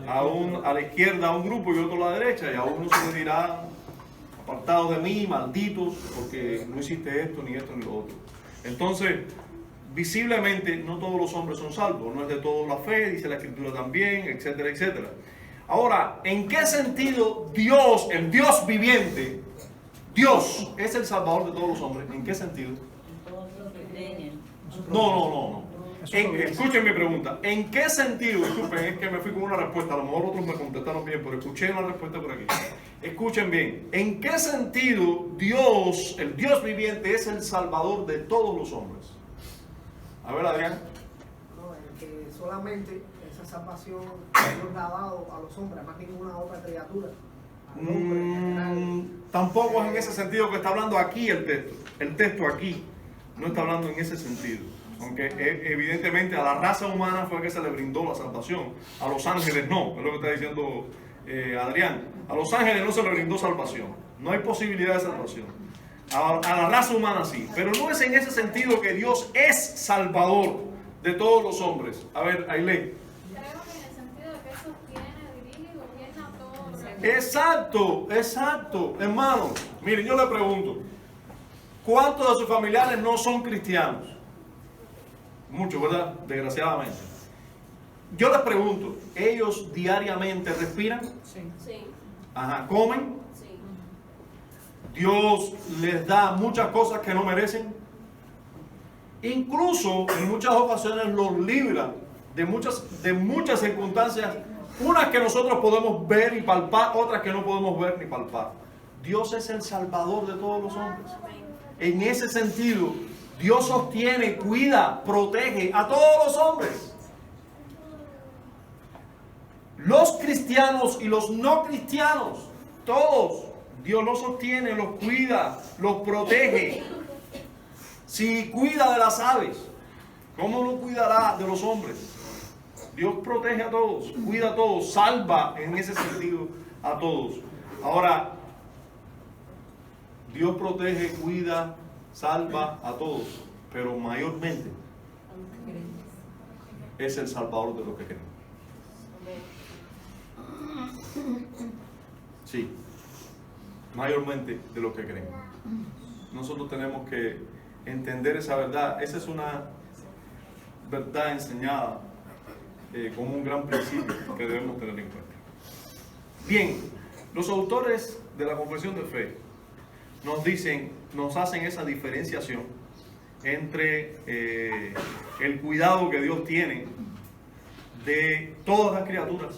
a la izquierda a un grupo y otro a la derecha, y a uno se les dirá, apartados de mí, malditos, porque no hiciste esto, ni esto, ni lo otro. Entonces, visiblemente no todos los hombres son salvos, no es de todos la fe, dice la Escritura también, etcétera, etcétera. Ahora, ¿en qué sentido Dios, el Dios viviente, Dios es el Salvador de todos los hombres? ¿En qué sentido? No. Escuchen mi pregunta. ¿En qué sentido? Disculpen, es que me fui con una respuesta. A lo mejor otros me contestaron bien, pero escuché una respuesta por aquí. Escuchen bien. ¿En qué sentido Dios, el Dios viviente, es el Salvador de todos los hombres? A ver, Adrián. No, el que solamente esa salvación Dios la ha dado a los hombres, más ninguna otra criatura. Al hombre en general. Tampoco es en ese sentido que está hablando aquí el texto. El texto aquí no está hablando en ese sentido. Aunque evidentemente a la raza humana fue que se le brindó la salvación. A los ángeles no, es lo que está diciendo Adrián. A los ángeles no se le brindó salvación. No hay posibilidad de salvación. A la raza humana sí. Pero no es en ese sentido que Dios es salvador de todos los hombres. A ver, Ailey. Creo que en el sentido de que Él sostiene, dirige y gobierna todo. Exacto, hermano. Miren, yo le pregunto, ¿cuántos de sus familiares no son cristianos? Muchos, ¿verdad? Desgraciadamente. Yo les pregunto, ¿ellos diariamente respiran? Sí. Ajá, ¿comen? Sí. Dios les da muchas cosas que no merecen. Incluso en muchas ocasiones los libra de muchas circunstancias, unas que nosotros podemos ver y palpar, otras que no podemos ver ni palpar. Dios es el Salvador de todos los hombres. En ese sentido, Dios sostiene, cuida, protege a todos los hombres. Los cristianos y los no cristianos, todos, Dios los sostiene, los cuida, los protege. Si cuida de las aves, ¿cómo no cuidará de los hombres? Dios protege a todos, cuida a todos, salva en ese sentido a todos. Ahora, Dios protege, cuida, salva a todos, pero mayormente es el Salvador de los que creen. Sí, mayormente de los que creen. Nosotros tenemos que entender esa verdad. Esa es una verdad enseñada como un gran principio que debemos tener en cuenta. Bien, los autores de la confesión de fe nos hacen esa diferenciación entre el cuidado que Dios tiene de todas las criaturas,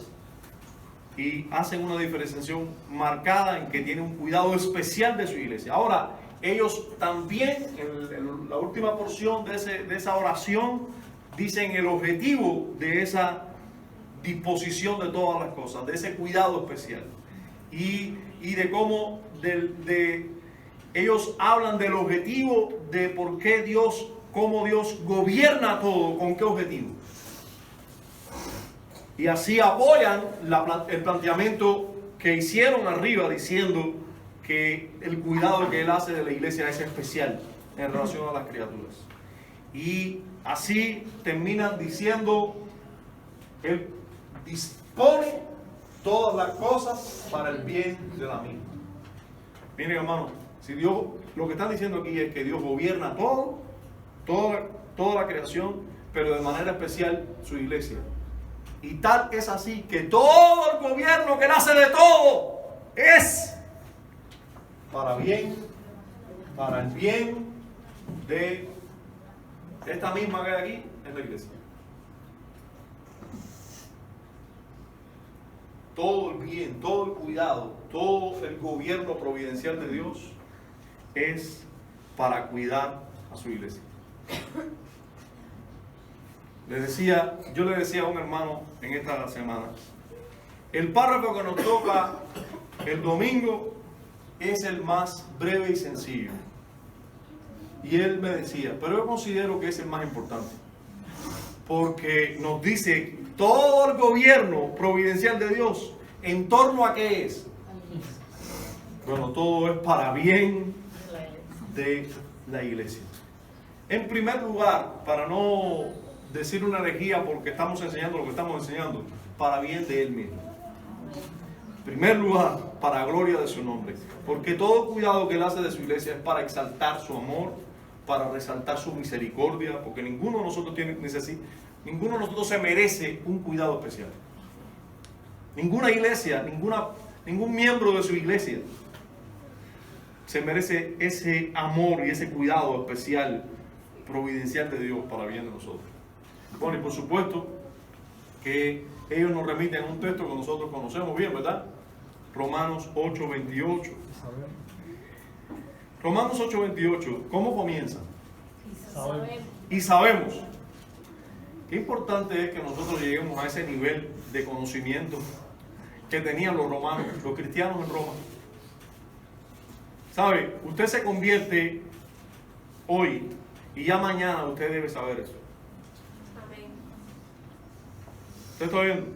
y hacen una diferenciación marcada en que tiene un cuidado especial de su iglesia. Ahora, ellos también, en la última porción de esa oración, dicen el objetivo de esa disposición de todas las cosas, de ese cuidado especial. Y de cómo ellos hablan del objetivo de por qué Dios, cómo Dios gobierna todo, con qué objetivo. Y así apoyan el planteamiento que hicieron arriba diciendo que el cuidado que él hace de la iglesia es especial en relación a las criaturas. Y así terminan diciendo, él dispone todas las cosas para el bien de la misma. Miren, hermano, si Dios, lo que están diciendo aquí es que Dios gobierna toda la creación, pero de manera especial su iglesia. Y tal es así que todo el gobierno que nace de todo es para bien, para el bien de esta misma que hay aquí, en la iglesia. Todo el bien, todo el cuidado, todo el gobierno providencial de Dios es para cuidar a su iglesia. Yo le decía a un hermano en esta semana, el párrafo que nos toca el domingo es el más breve y sencillo. Y él me decía, pero yo considero que es el más importante, porque nos dice todo el gobierno providencial de Dios, ¿en torno a qué es? Bueno, todo es para bien de la iglesia. En primer lugar, para no decir una herejía porque estamos enseñando lo que estamos enseñando, para bien de Él mismo. En primer lugar, para gloria de su nombre. Porque todo cuidado que Él hace de su iglesia es para exaltar su amor, para resaltar su misericordia, porque ninguno de nosotros ninguno de nosotros se merece un cuidado especial. Ninguna iglesia, ningún miembro de su iglesia se merece ese amor y ese cuidado especial providencial de Dios para bien de nosotros. Bueno, y por supuesto que ellos nos remiten a un texto que nosotros conocemos bien, ¿verdad? Romanos 8:28. Romanos 8:28, ¿cómo comienza? Y sabemos. Qué importante es que nosotros lleguemos a ese nivel de conocimiento que tenían los romanos, los cristianos en Roma. ¿Sabe? Usted se convierte hoy y ya mañana usted debe saber eso. Amén. ¿Usted está viendo?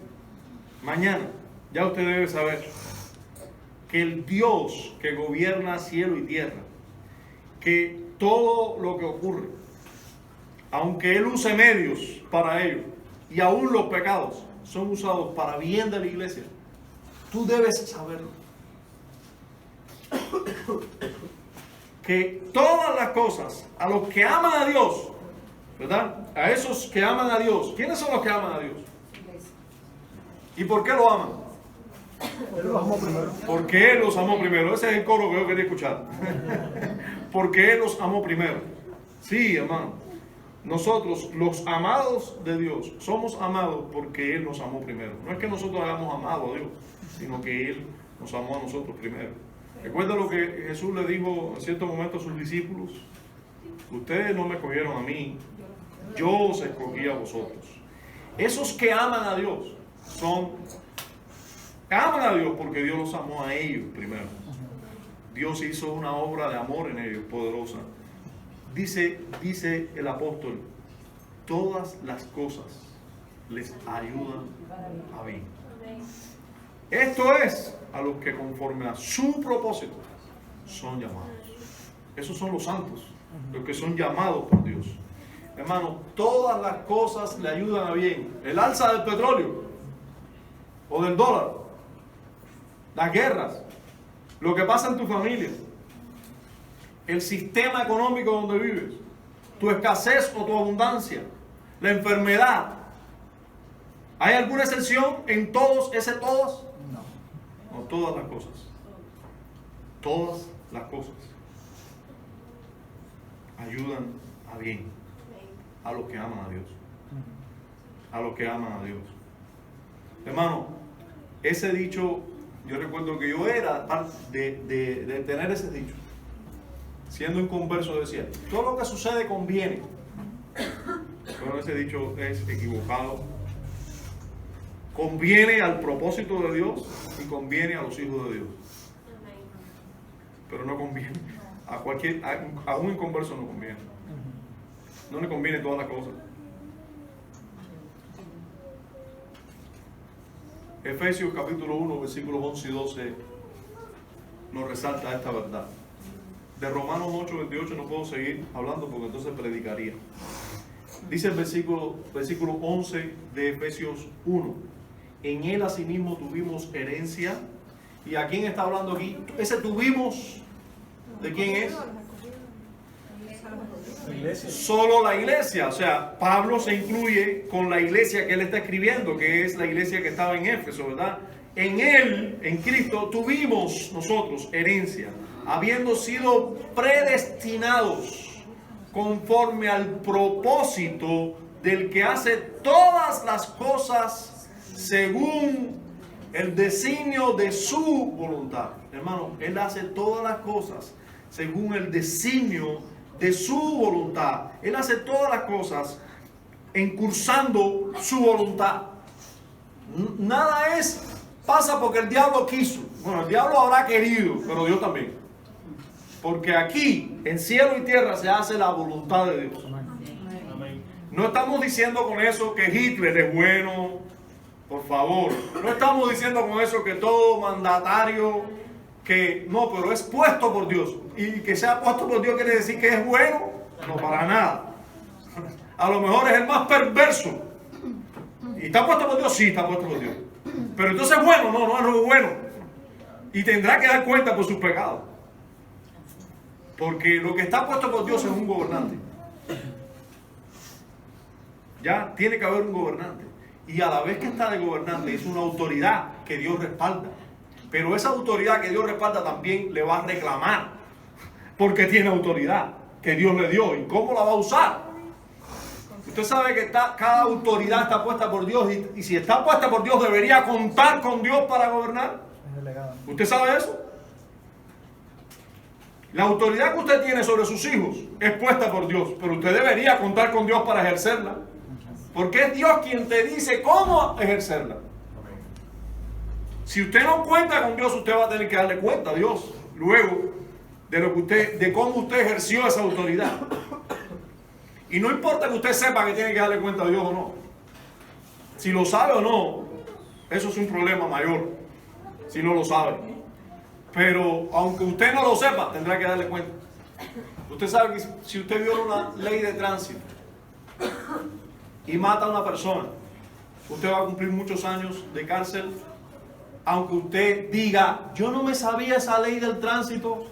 Mañana ya usted debe saber que el Dios que gobierna cielo y tierra, que todo lo que ocurre, aunque Él use medios para ello, y aún los pecados son usados para bien de la iglesia, tú debes saberlo. Que todas las cosas, a los que aman a Dios, ¿verdad? A esos que aman a Dios. ¿Quiénes son los que aman a Dios? ¿Y por qué lo aman? Él los amó primero. Porque Él los amó primero. Ese es el coro que yo quería escuchar. Porque Él los amó primero. Sí, hermano. Nosotros, los amados de Dios, somos amados porque Él nos amó primero. No es que nosotros hayamos amado a Dios, sino que Él nos amó a nosotros primero. ¿Recuerda lo que Jesús le dijo en cierto momento a sus discípulos? Ustedes no me escogieron a mí, yo os escogí a vosotros. Esos que aman a Dios aman a Dios porque Dios los amó a ellos primero. Dios hizo una obra de amor en ellos poderosa. Dice el apóstol, todas las cosas les ayudan a bien. Esto es a los que conforme a su propósito son llamados. Esos son los santos, los que son llamados por Dios. Hermano, todas las cosas le ayudan a bien. El alza del petróleo o del dólar, las guerras, lo que pasa en tu familia, el sistema económico donde vives, tu escasez o tu abundancia, la enfermedad. ¿Hay alguna excepción en todos, todos? No, todas las cosas. Todas las cosas ayudan a bien a los que aman a Dios. A los que aman a Dios. Hermano, ese dicho, yo recuerdo que yo era parte de tener ese dicho. Siendo un converso decía, todo lo que sucede conviene. Pero ese dicho es equivocado. Conviene al propósito de Dios y conviene a los hijos de Dios. Pero no conviene. A un inconverso no conviene. No le conviene todas las cosas. Efesios capítulo 1, versículos 11 y 12 nos resalta esta verdad. De Romanos 8, 28 no puedo seguir hablando porque entonces predicaría. Dice el versículo 11 de Efesios 1. En él asimismo tuvimos herencia. ¿Y a quién está hablando aquí? Ese tuvimos, ¿de quién es? La iglesia. Solo la iglesia. O sea, Pablo se incluye con la iglesia que él está escribiendo, que es la iglesia que estaba en Éfeso, ¿verdad? En él, en Cristo, tuvimos nosotros herencia, habiendo sido predestinados conforme al propósito del que hace todas las cosas según el designio de su voluntad. Hermano, Él hace todas las cosas según el designio de su voluntad. Él hace todas las cosas encursando su voluntad. Nada pasa porque el diablo quiso. Bueno, el diablo habrá querido, pero Dios también. Porque aquí, en cielo y tierra, se hace la voluntad de Dios. No estamos diciendo con eso que Hitler es bueno, por favor. No estamos diciendo con eso que todo mandatario, que no, pero es puesto por Dios. Y que sea puesto por Dios quiere decir que es bueno. No, para nada. A lo mejor es el más perverso. ¿Y está puesto por Dios? Sí, está puesto por Dios. Pero entonces es bueno, no es bueno. Y tendrá que dar cuenta por sus pecados. Porque lo que está puesto por Dios es un gobernante. Ya tiene que haber un gobernante. Y a la vez que está de gobernante es una autoridad que Dios respalda. Pero esa autoridad que Dios respalda también le va a reclamar. Porque tiene autoridad que Dios le dio. ¿Y cómo la va a usar? Usted sabe que cada autoridad está puesta por Dios. Y si está puesta por Dios, debería contar con Dios para gobernar. Es delegado. ¿Usted sabe eso? La autoridad que usted tiene sobre sus hijos es puesta por Dios, pero usted debería contar con Dios para ejercerla, porque es Dios quien te dice cómo ejercerla. Si usted no cuenta con Dios, usted va a tener que darle cuenta a Dios luego de cómo usted ejerció esa autoridad. Y no importa que usted sepa que tiene que darle cuenta a Dios o no. Si lo sabe o no, eso es un problema mayor. Si no lo sabe. Pero aunque usted no lo sepa, tendrá que darle cuenta. Usted sabe que si usted viola una ley de tránsito y mata a una persona, usted va a cumplir muchos años de cárcel. Aunque usted diga, yo no me sabía esa ley del tránsito,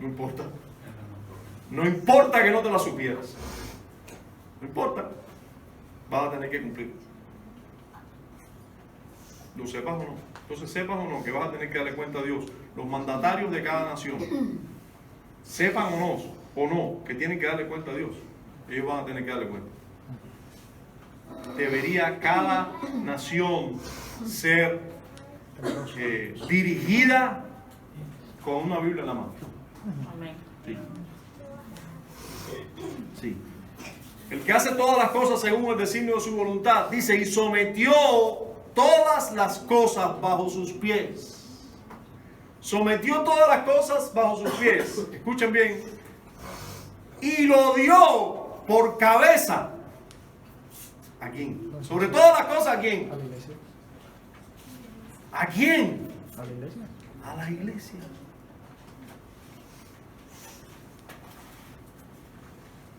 no importa. No importa que no te la supieras. No importa. Vas a tener que cumplir. Lo sepas o no. Entonces sepas o no que vas a tener que darle cuenta a Dios. Los mandatarios de cada nación, sepan o no, que tienen que darle cuenta a Dios. Ellos van a tener que darle cuenta. Debería cada nación ser dirigida con una Biblia en la mano. Sí. Sí. El que hace todas las cosas según el designio de su voluntad, dice, y sometió todas las cosas bajo sus pies. Sometió todas las cosas bajo sus pies. Escuchen bien. Y lo dio por cabeza. ¿A quién? Sobre todas las cosas, ¿a quién? A la iglesia. ¿A quién? A la iglesia. A la iglesia.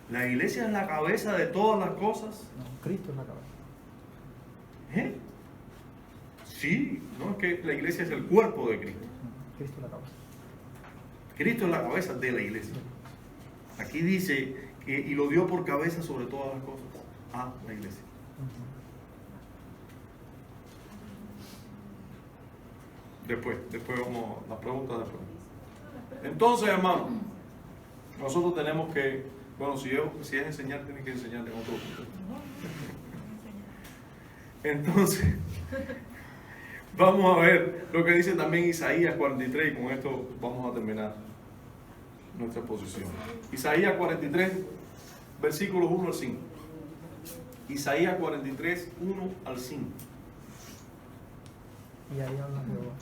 La iglesia es la cabeza de todas las cosas. No, Cristo es la cabeza. ¿Eh? Sí, no, es que la iglesia es el cuerpo de Cristo. Cristo es la cabeza. Cristo es la cabeza de la iglesia. Aquí dice que y lo dio por cabeza sobre todas las cosas a la iglesia. Después vamos a la pregunta después. Entonces, hermano, nosotros tenemos que, bueno, si es enseñar, tiene que enseñar en otro punto. Entonces, vamos a ver lo que dice también Isaías 43 y con esto vamos a terminar nuestra exposición. Isaías 43, versículos 1 al 5. Isaías 43, 1 al 5. Y ahí habla Jehová.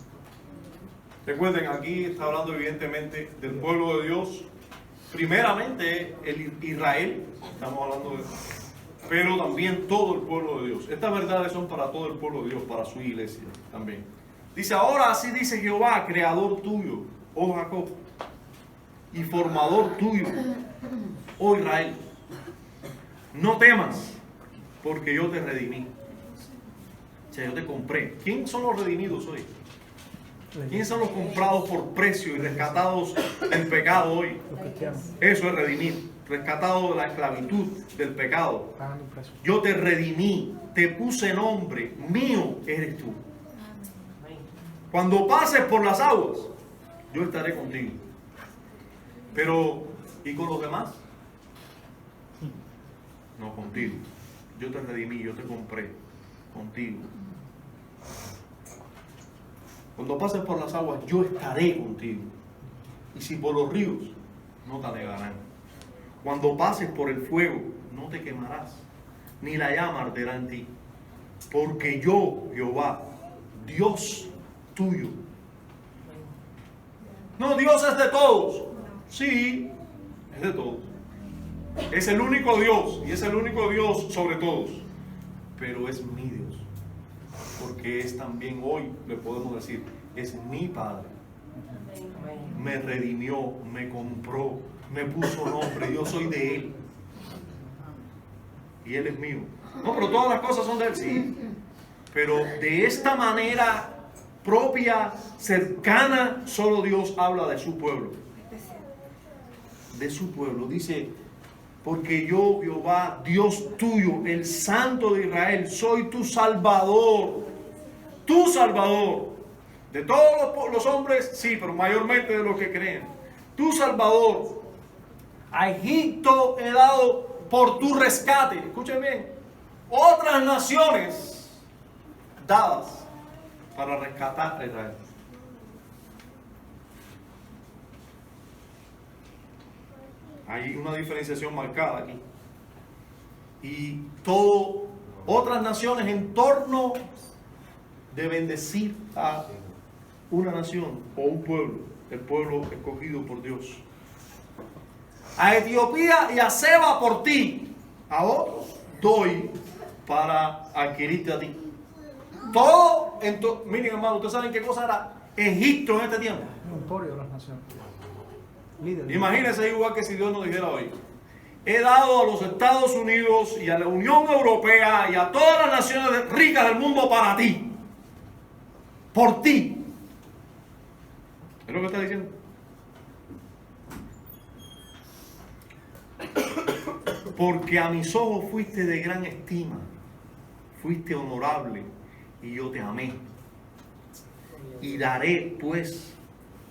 Recuerden, aquí está hablando evidentemente del pueblo de Dios. Primeramente, el Israel. Estamos hablando pero también todo el pueblo de Dios. Estas verdades son para todo el pueblo de Dios, para su iglesia también. Dice, ahora así dice Jehová, creador tuyo, oh Jacob, y formador tuyo, oh Israel. No temas, porque yo te redimí. O sea, yo te compré. ¿Quién son los redimidos hoy? ¿Quiénes son los comprados por precio y rescatados del pecado hoy? Los cristianos. Eso es redimir, rescatado de la esclavitud del pecado. Pagan un precio. Yo te redimí, te puse nombre, mío eres tú. Cuando pases por las aguas, yo estaré contigo. Pero, ¿y con los demás? No, contigo. Yo te redimí, yo te compré, contigo. Cuando pases por las aguas, yo estaré contigo. Y si por los ríos, no te anegarán. Cuando pases por el fuego, no te quemarás, ni la llama arderá en ti. Porque yo, Jehová, Dios tuyo. No, Dios es de todos. Sí, es de todos. Es el único Dios, y es el único Dios sobre todos. Pero es mi Dios. Porque es también hoy, le podemos decir, es mi Padre. Me redimió, me compró, me puso nombre, yo soy de Él. Y Él es mío. No, pero todas las cosas son de Él, sí. Pero de esta manera propia, cercana, solo Dios habla de su pueblo. De su pueblo. Dice, porque yo, Jehová, Dios tuyo, el Santo de Israel, soy tu Salvador. Tu Salvador. De todos los hombres, sí, pero mayormente de los que creen. Tu Salvador. A Egipto he dado por tu rescate. Escuchen bien. Otras naciones dadas para rescatar a Israel. Hay una diferenciación marcada aquí. Y todo, otras naciones en torno de bendecir a una nación o un pueblo, el pueblo escogido por Dios. A Etiopía y a Seba por ti, a otros doy para adquirirte a ti. Todo, miren hermano, ustedes saben qué cosa era Egipto en este tiempo. Un emporio de las naciones. Líder. Imagínense igual que si Dios nos dijera hoy: he dado a los Estados Unidos y a la Unión Europea y a todas las naciones ricas del mundo para ti. Por ti. ¿Es lo que está diciendo? Porque a mis ojos fuiste de gran estima, fuiste honorable y yo te amé. Y daré pues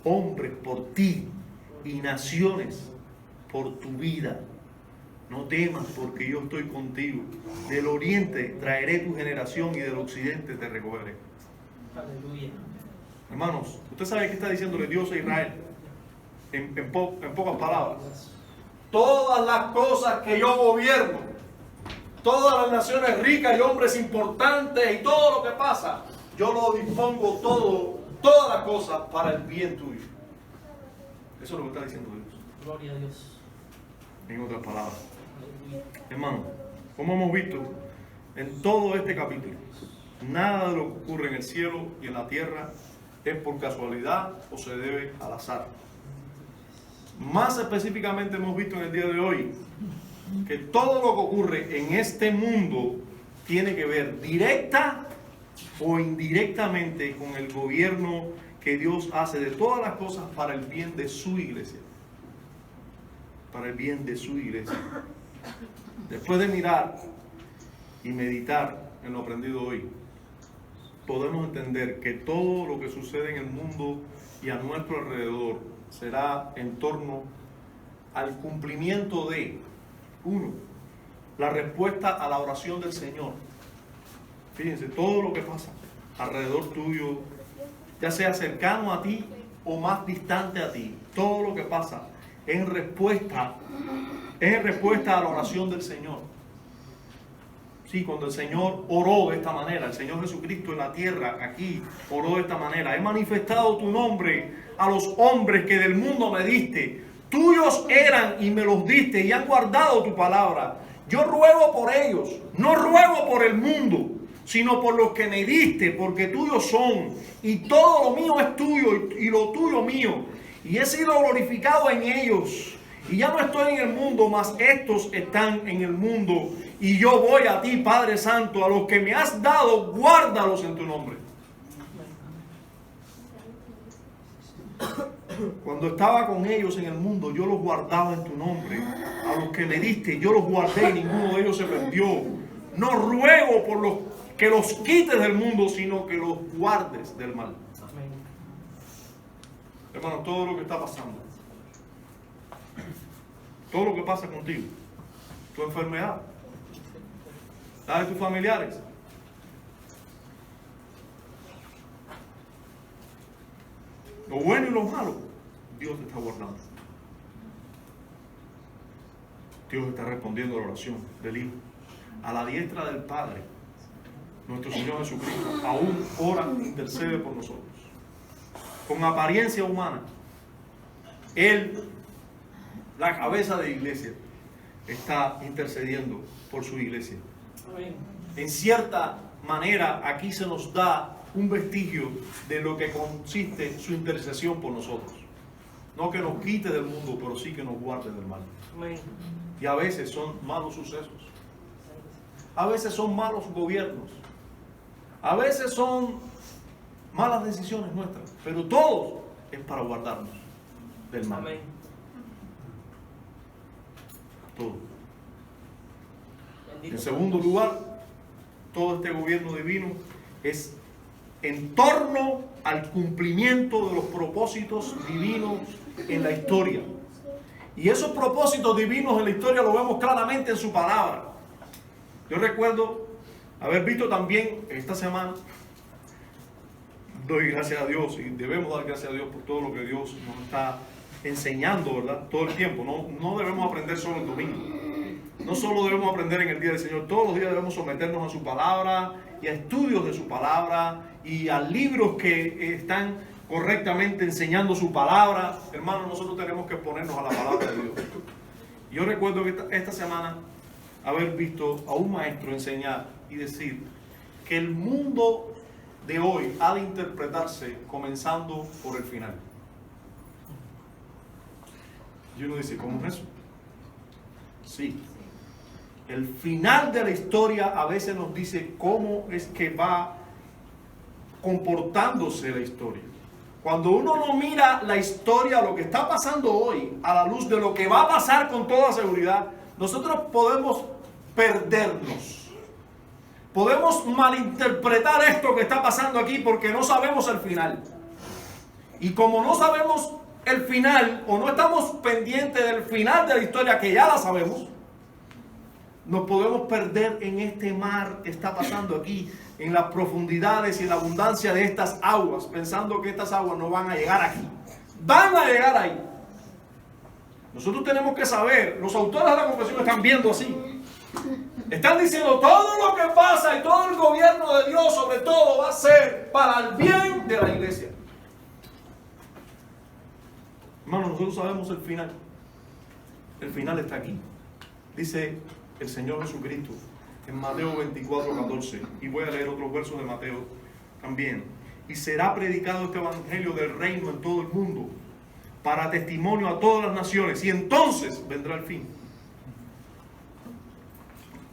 hombres por ti y naciones por tu vida. No temas, porque yo estoy contigo. Del oriente traeré tu generación y del occidente te recogeré. Aleluya. Hermanos, usted sabe qué está diciéndole Dios a Israel en pocas palabras. Todas las cosas que yo gobierno, todas las naciones ricas y hombres importantes y todo lo que pasa, yo lo dispongo todo, todas las cosas para el bien tuyo. Eso es lo que está diciendo Dios. Gloria a Dios. En otras palabras. Aleluya. Hermano, como hemos visto en todo este capítulo, nada de lo que ocurre en el cielo y en la tierra es por casualidad o se debe al azar. Más específicamente hemos visto en el día de hoy que todo lo que ocurre en este mundo tiene que ver directa o indirectamente con el gobierno que Dios hace de todas las cosas para el bien de su iglesia. Para el bien de su iglesia. Después de mirar y meditar en lo aprendido hoy, podemos entender que todo lo que sucede en el mundo y a nuestro alrededor será en torno al cumplimiento de, uno, la respuesta a la oración del Señor. Fíjense, todo lo que pasa alrededor tuyo, ya sea cercano a ti o más distante a ti, todo lo que pasa en respuesta a la oración del Señor. Sí, cuando el Señor oró de esta manera, el Señor Jesucristo en la tierra, aquí, oró de esta manera: he manifestado tu nombre a los hombres que del mundo me diste. Tuyos eran y me los diste y han guardado tu palabra. Yo ruego por ellos, no ruego por el mundo, sino por los que me diste, porque tuyos son, y todo lo mío es tuyo, y lo tuyo mío, y he sido glorificado en ellos. Y ya no estoy en el mundo, mas estos están en el mundo. Y yo voy a ti, Padre Santo, a los que me has dado, guárdalos en tu nombre. Cuando estaba con ellos en el mundo, yo los guardaba en tu nombre. A los que me diste, yo los guardé y ninguno de ellos se perdió. No ruego por los que los quites del mundo, sino que los guardes del mal. Amén. Hermano, todo lo que está pasando, todo lo que pasa contigo, tu enfermedad, la de tus familiares, lo bueno y lo malo, Dios te está guardando. Dios está respondiendo a la oración del Hijo. A la diestra del Padre, nuestro Señor Jesucristo, aún ora, intercede por nosotros. Con apariencia humana, Él, la cabeza de iglesia, está intercediendo por su iglesia. Amén. En cierta manera, aquí se nos da un vestigio de lo que consiste su intercesión por nosotros. No que nos quite del mundo, pero sí que nos guarde del mal. Amén. Y a veces son malos sucesos. A veces son malos gobiernos. A veces son malas decisiones nuestras. Pero todo es para guardarnos del mal. Amén. Todo. Bendito En segundo lugar, todo este gobierno divino es en torno al cumplimiento de los propósitos divinos en la historia. Y esos propósitos divinos en la historia lo vemos claramente en su palabra. Yo recuerdo haber visto también esta semana, doy gracias a Dios y debemos dar gracias a Dios por todo lo que Dios nos está enseñando, ¿verdad? Todo el tiempo. No debemos aprender solo el domingo. No solo debemos aprender en el día del Señor. Todos los días debemos someternos a su palabra y a estudios de su palabra y a libros que están correctamente enseñando su palabra. Hermanos, nosotros tenemos que ponernos a la palabra de Dios. Yo recuerdo que esta semana haber visto a un maestro enseñar y decir que el mundo de hoy ha de interpretarse comenzando por el final. Y uno dice, ¿cómo es eso? Sí. El final de la historia a veces nos dice cómo es que va comportándose la historia. Cuando uno no mira la historia, lo que está pasando hoy, a la luz de lo que va a pasar con toda seguridad, nosotros podemos perdernos. Podemos malinterpretar esto que está pasando aquí porque no sabemos el final. Y como no sabemos el final, o no estamos pendientes del final de la historia, que ya la sabemos, nos podemos perder en este mar que está pasando aquí, en las profundidades y en la abundancia de estas aguas, pensando que estas aguas no van a llegar aquí. Van a llegar ahí. Nosotros tenemos que saber, los autores de la confesión están viendo así. Están diciendo todo lo que pasa y todo el gobierno de Dios sobre todo va a ser para el bien de la iglesia. Hermanos, nosotros sabemos el final. El final está aquí. Dice el Señor Jesucristo en Mateo 24:14, y voy a leer otros versos de Mateo también. Y será predicado este evangelio del reino en todo el mundo para testimonio a todas las naciones, y entonces vendrá el fin.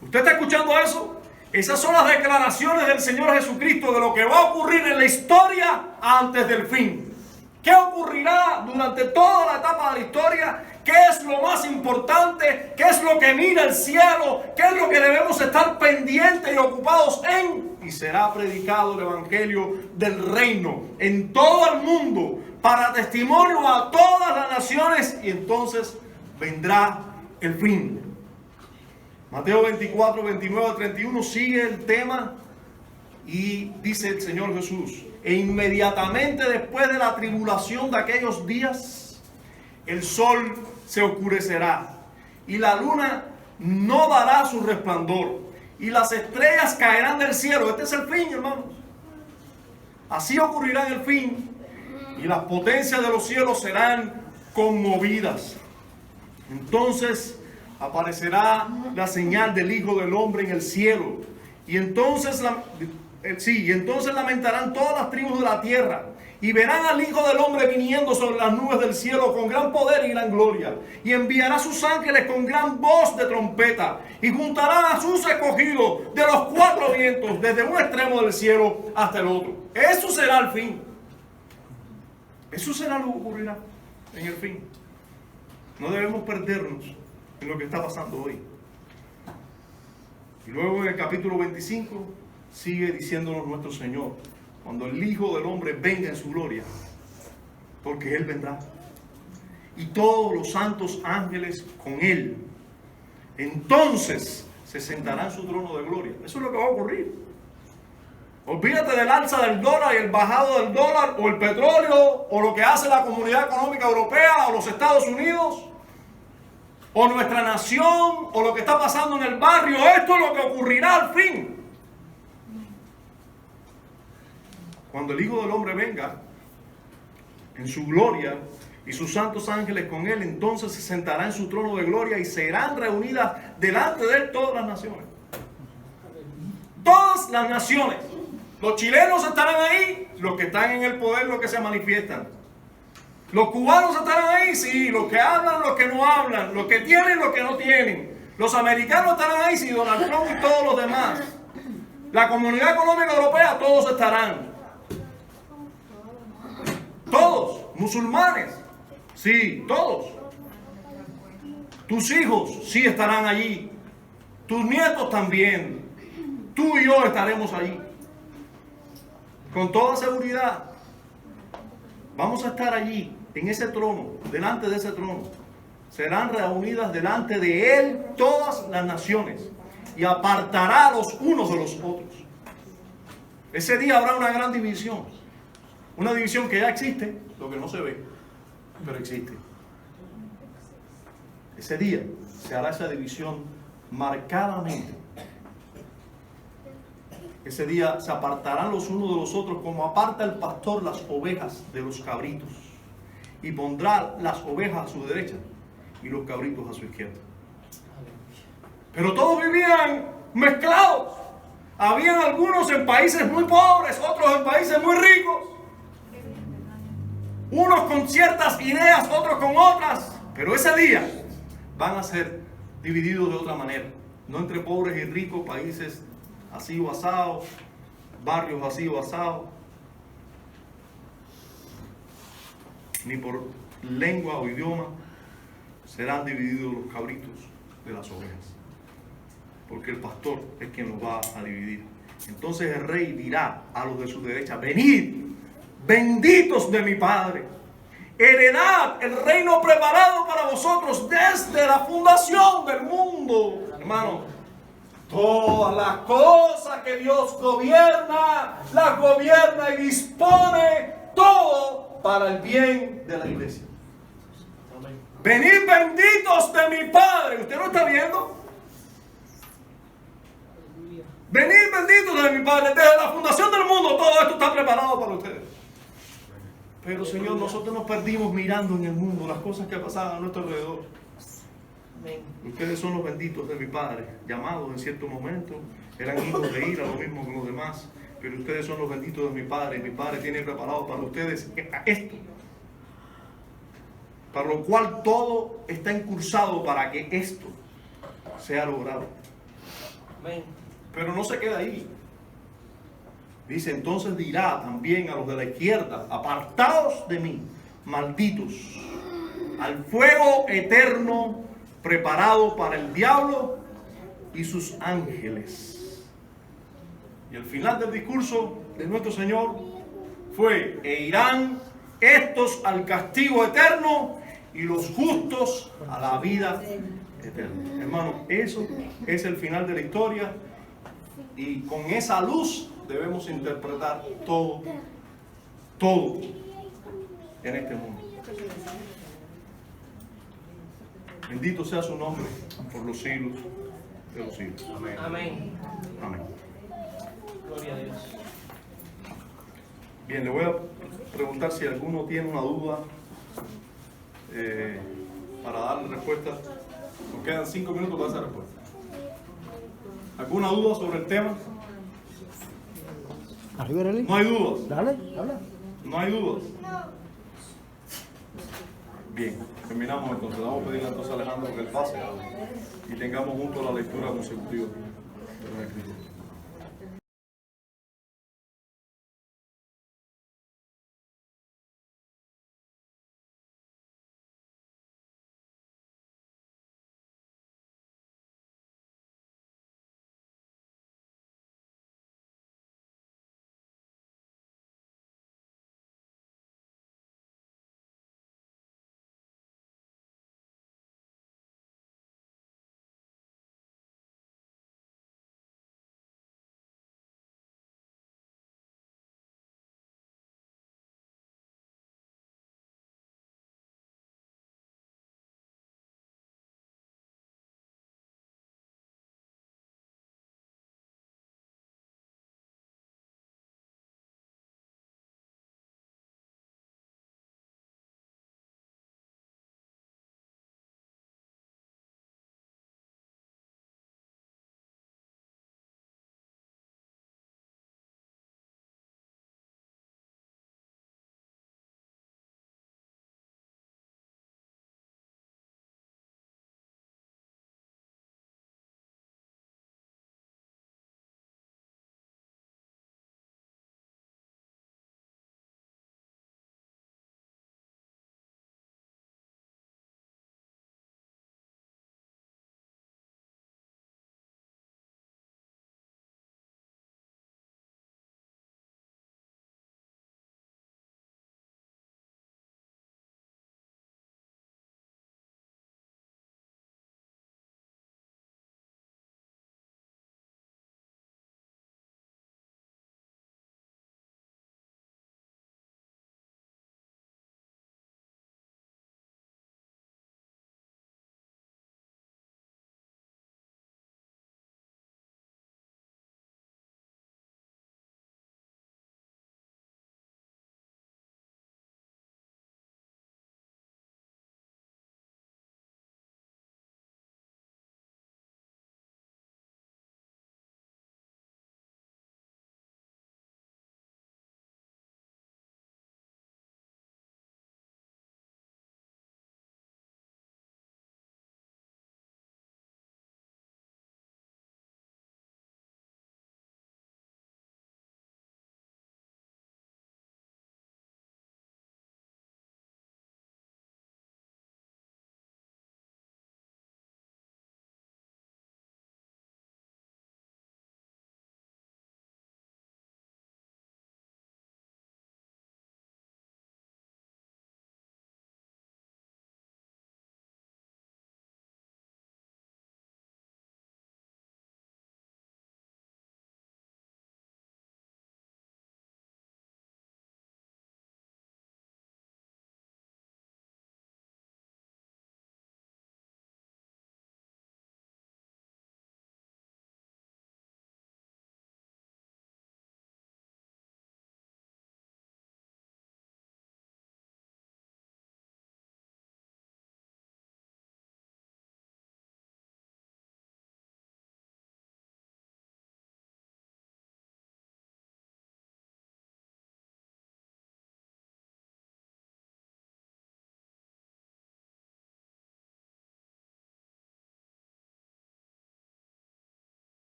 ¿Usted está escuchando eso? Esas son las declaraciones del Señor Jesucristo de lo que va a ocurrir en la historia antes del fin. ¿Qué ocurrirá durante toda la etapa de la historia? ¿Qué es lo más importante? ¿Qué es lo que mira el cielo? ¿Qué es lo que debemos estar pendientes y ocupados en? Y será predicado el evangelio del reino en todo el mundo para testimonio a todas las naciones, y entonces vendrá el fin. Mateo 24, 29 al 31 sigue el tema y dice el Señor Jesús: e inmediatamente después de la tribulación de aquellos días, el sol se oscurecerá y la luna no dará su resplandor y las estrellas caerán del cielo. Este es el fin, hermanos. Así ocurrirá en el fin, y las potencias de los cielos serán conmovidas. Entonces aparecerá la señal del Hijo del Hombre en el cielo. Y entonces, entonces lamentarán todas las tribus de la tierra. Y verán al Hijo del Hombre viniendo sobre las nubes del cielo con gran poder y gran gloria. Y enviará a sus ángeles con gran voz de trompeta. Y juntará a sus escogidos de los cuatro vientos, desde un extremo del cielo hasta el otro. Eso será el fin. Eso será lo que ocurrirá en el fin. No debemos perdernos en lo que está pasando hoy. Y luego en el capítulo 25 sigue diciéndonos nuestro Señor: cuando el Hijo del Hombre venga en su gloria, porque Él vendrá, y todos los santos ángeles con Él, entonces se sentará en su trono de gloria. Eso es lo que va a ocurrir. Olvídate del alza del dólar y el bajado del dólar, o el petróleo, o lo que hace la Comunidad Económica Europea, o los Estados Unidos, o nuestra nación, o lo que está pasando en el barrio. Esto es lo que ocurrirá al fin. Cuando el Hijo del Hombre venga en su gloria y sus santos ángeles con Él, entonces se sentará en su trono de gloria y serán reunidas delante de Él todas las naciones. Todas las naciones. Los chilenos estarán ahí, los que están en el poder, los que se manifiestan. Los cubanos estarán ahí, sí, los que hablan, los que no hablan, los que tienen, los que no tienen. Los americanos estarán ahí, sí, Donald Trump y todos los demás. La Comunidad Económica Europea, todos estarán. Todos, musulmanes, sí, todos. Tus hijos sí estarán allí. Tus nietos también. Tú y yo estaremos allí. Con toda seguridad. Vamos a estar allí, en ese trono, delante de ese trono. Serán reunidas delante de Él todas las naciones. Y apartará a los unos de los otros. Ese día habrá una gran división. Una división que ya existe, lo que no se ve, pero existe. Ese día se hará esa división marcadamente. Ese día se apartarán los unos de los otros, como aparta el pastor las ovejas de los cabritos, y pondrá las ovejas a su derecha y los cabritos a su izquierda. Pero todos vivían mezclados. Habían algunos en países muy pobres, otros en países muy ricos. Unos con ciertas ideas, otros con otras. Pero ese día van a ser divididos de otra manera. No entre pobres y ricos, países así o asados, barrios así o asados. Ni por lengua o idioma serán divididos los cabritos de las ovejas. Porque el pastor es quien los va a dividir. Entonces el rey dirá a los de su derecha: venid, benditos de mi Padre, heredad el reino preparado para vosotros desde la fundación del mundo. Hermano, todas las cosas que Dios gobierna, las gobierna y dispone todo para el bien de la iglesia. Venid benditos de mi Padre. ¿Usted no está viendo? Venid benditos de mi Padre. Desde la fundación del mundo todo esto está preparado para ustedes. Pero Señor, nosotros nos perdimos mirando en el mundo las cosas que pasaban a nuestro alrededor. Ustedes son los benditos de mi Padre, llamados en cierto momento, eran hijos de ira, lo mismo que los demás. Pero ustedes son los benditos de mi Padre, y mi Padre tiene preparado para ustedes esto, para lo cual todo está incursado para que esto sea logrado. Pero no se queda ahí. Dice: entonces dirá también a los de la izquierda: apartaos de mí, malditos, al fuego eterno preparado para el diablo y sus ángeles. Y el final del discurso de nuestro Señor fue: e irán estos al castigo eterno y los justos a la vida eterna. Hermano, eso es el final de la historia, y con esa luz debemos interpretar todo en este mundo. Bendito sea su nombre por los siglos de los siglos. Amén. Amén. Amén. Gloria a Dios. Bien, le voy a preguntar si alguno tiene una duda para darle respuesta Nos quedan 5 minutos para esa respuesta. ¿Alguna duda sobre el tema? Arriba, Arely. No hay dudas. Dale, habla. No hay dudas. Bien, terminamos entonces. Vamos a pedirle entonces a Alejandro que él pase y tengamos juntos la lectura consecutiva de los escritos.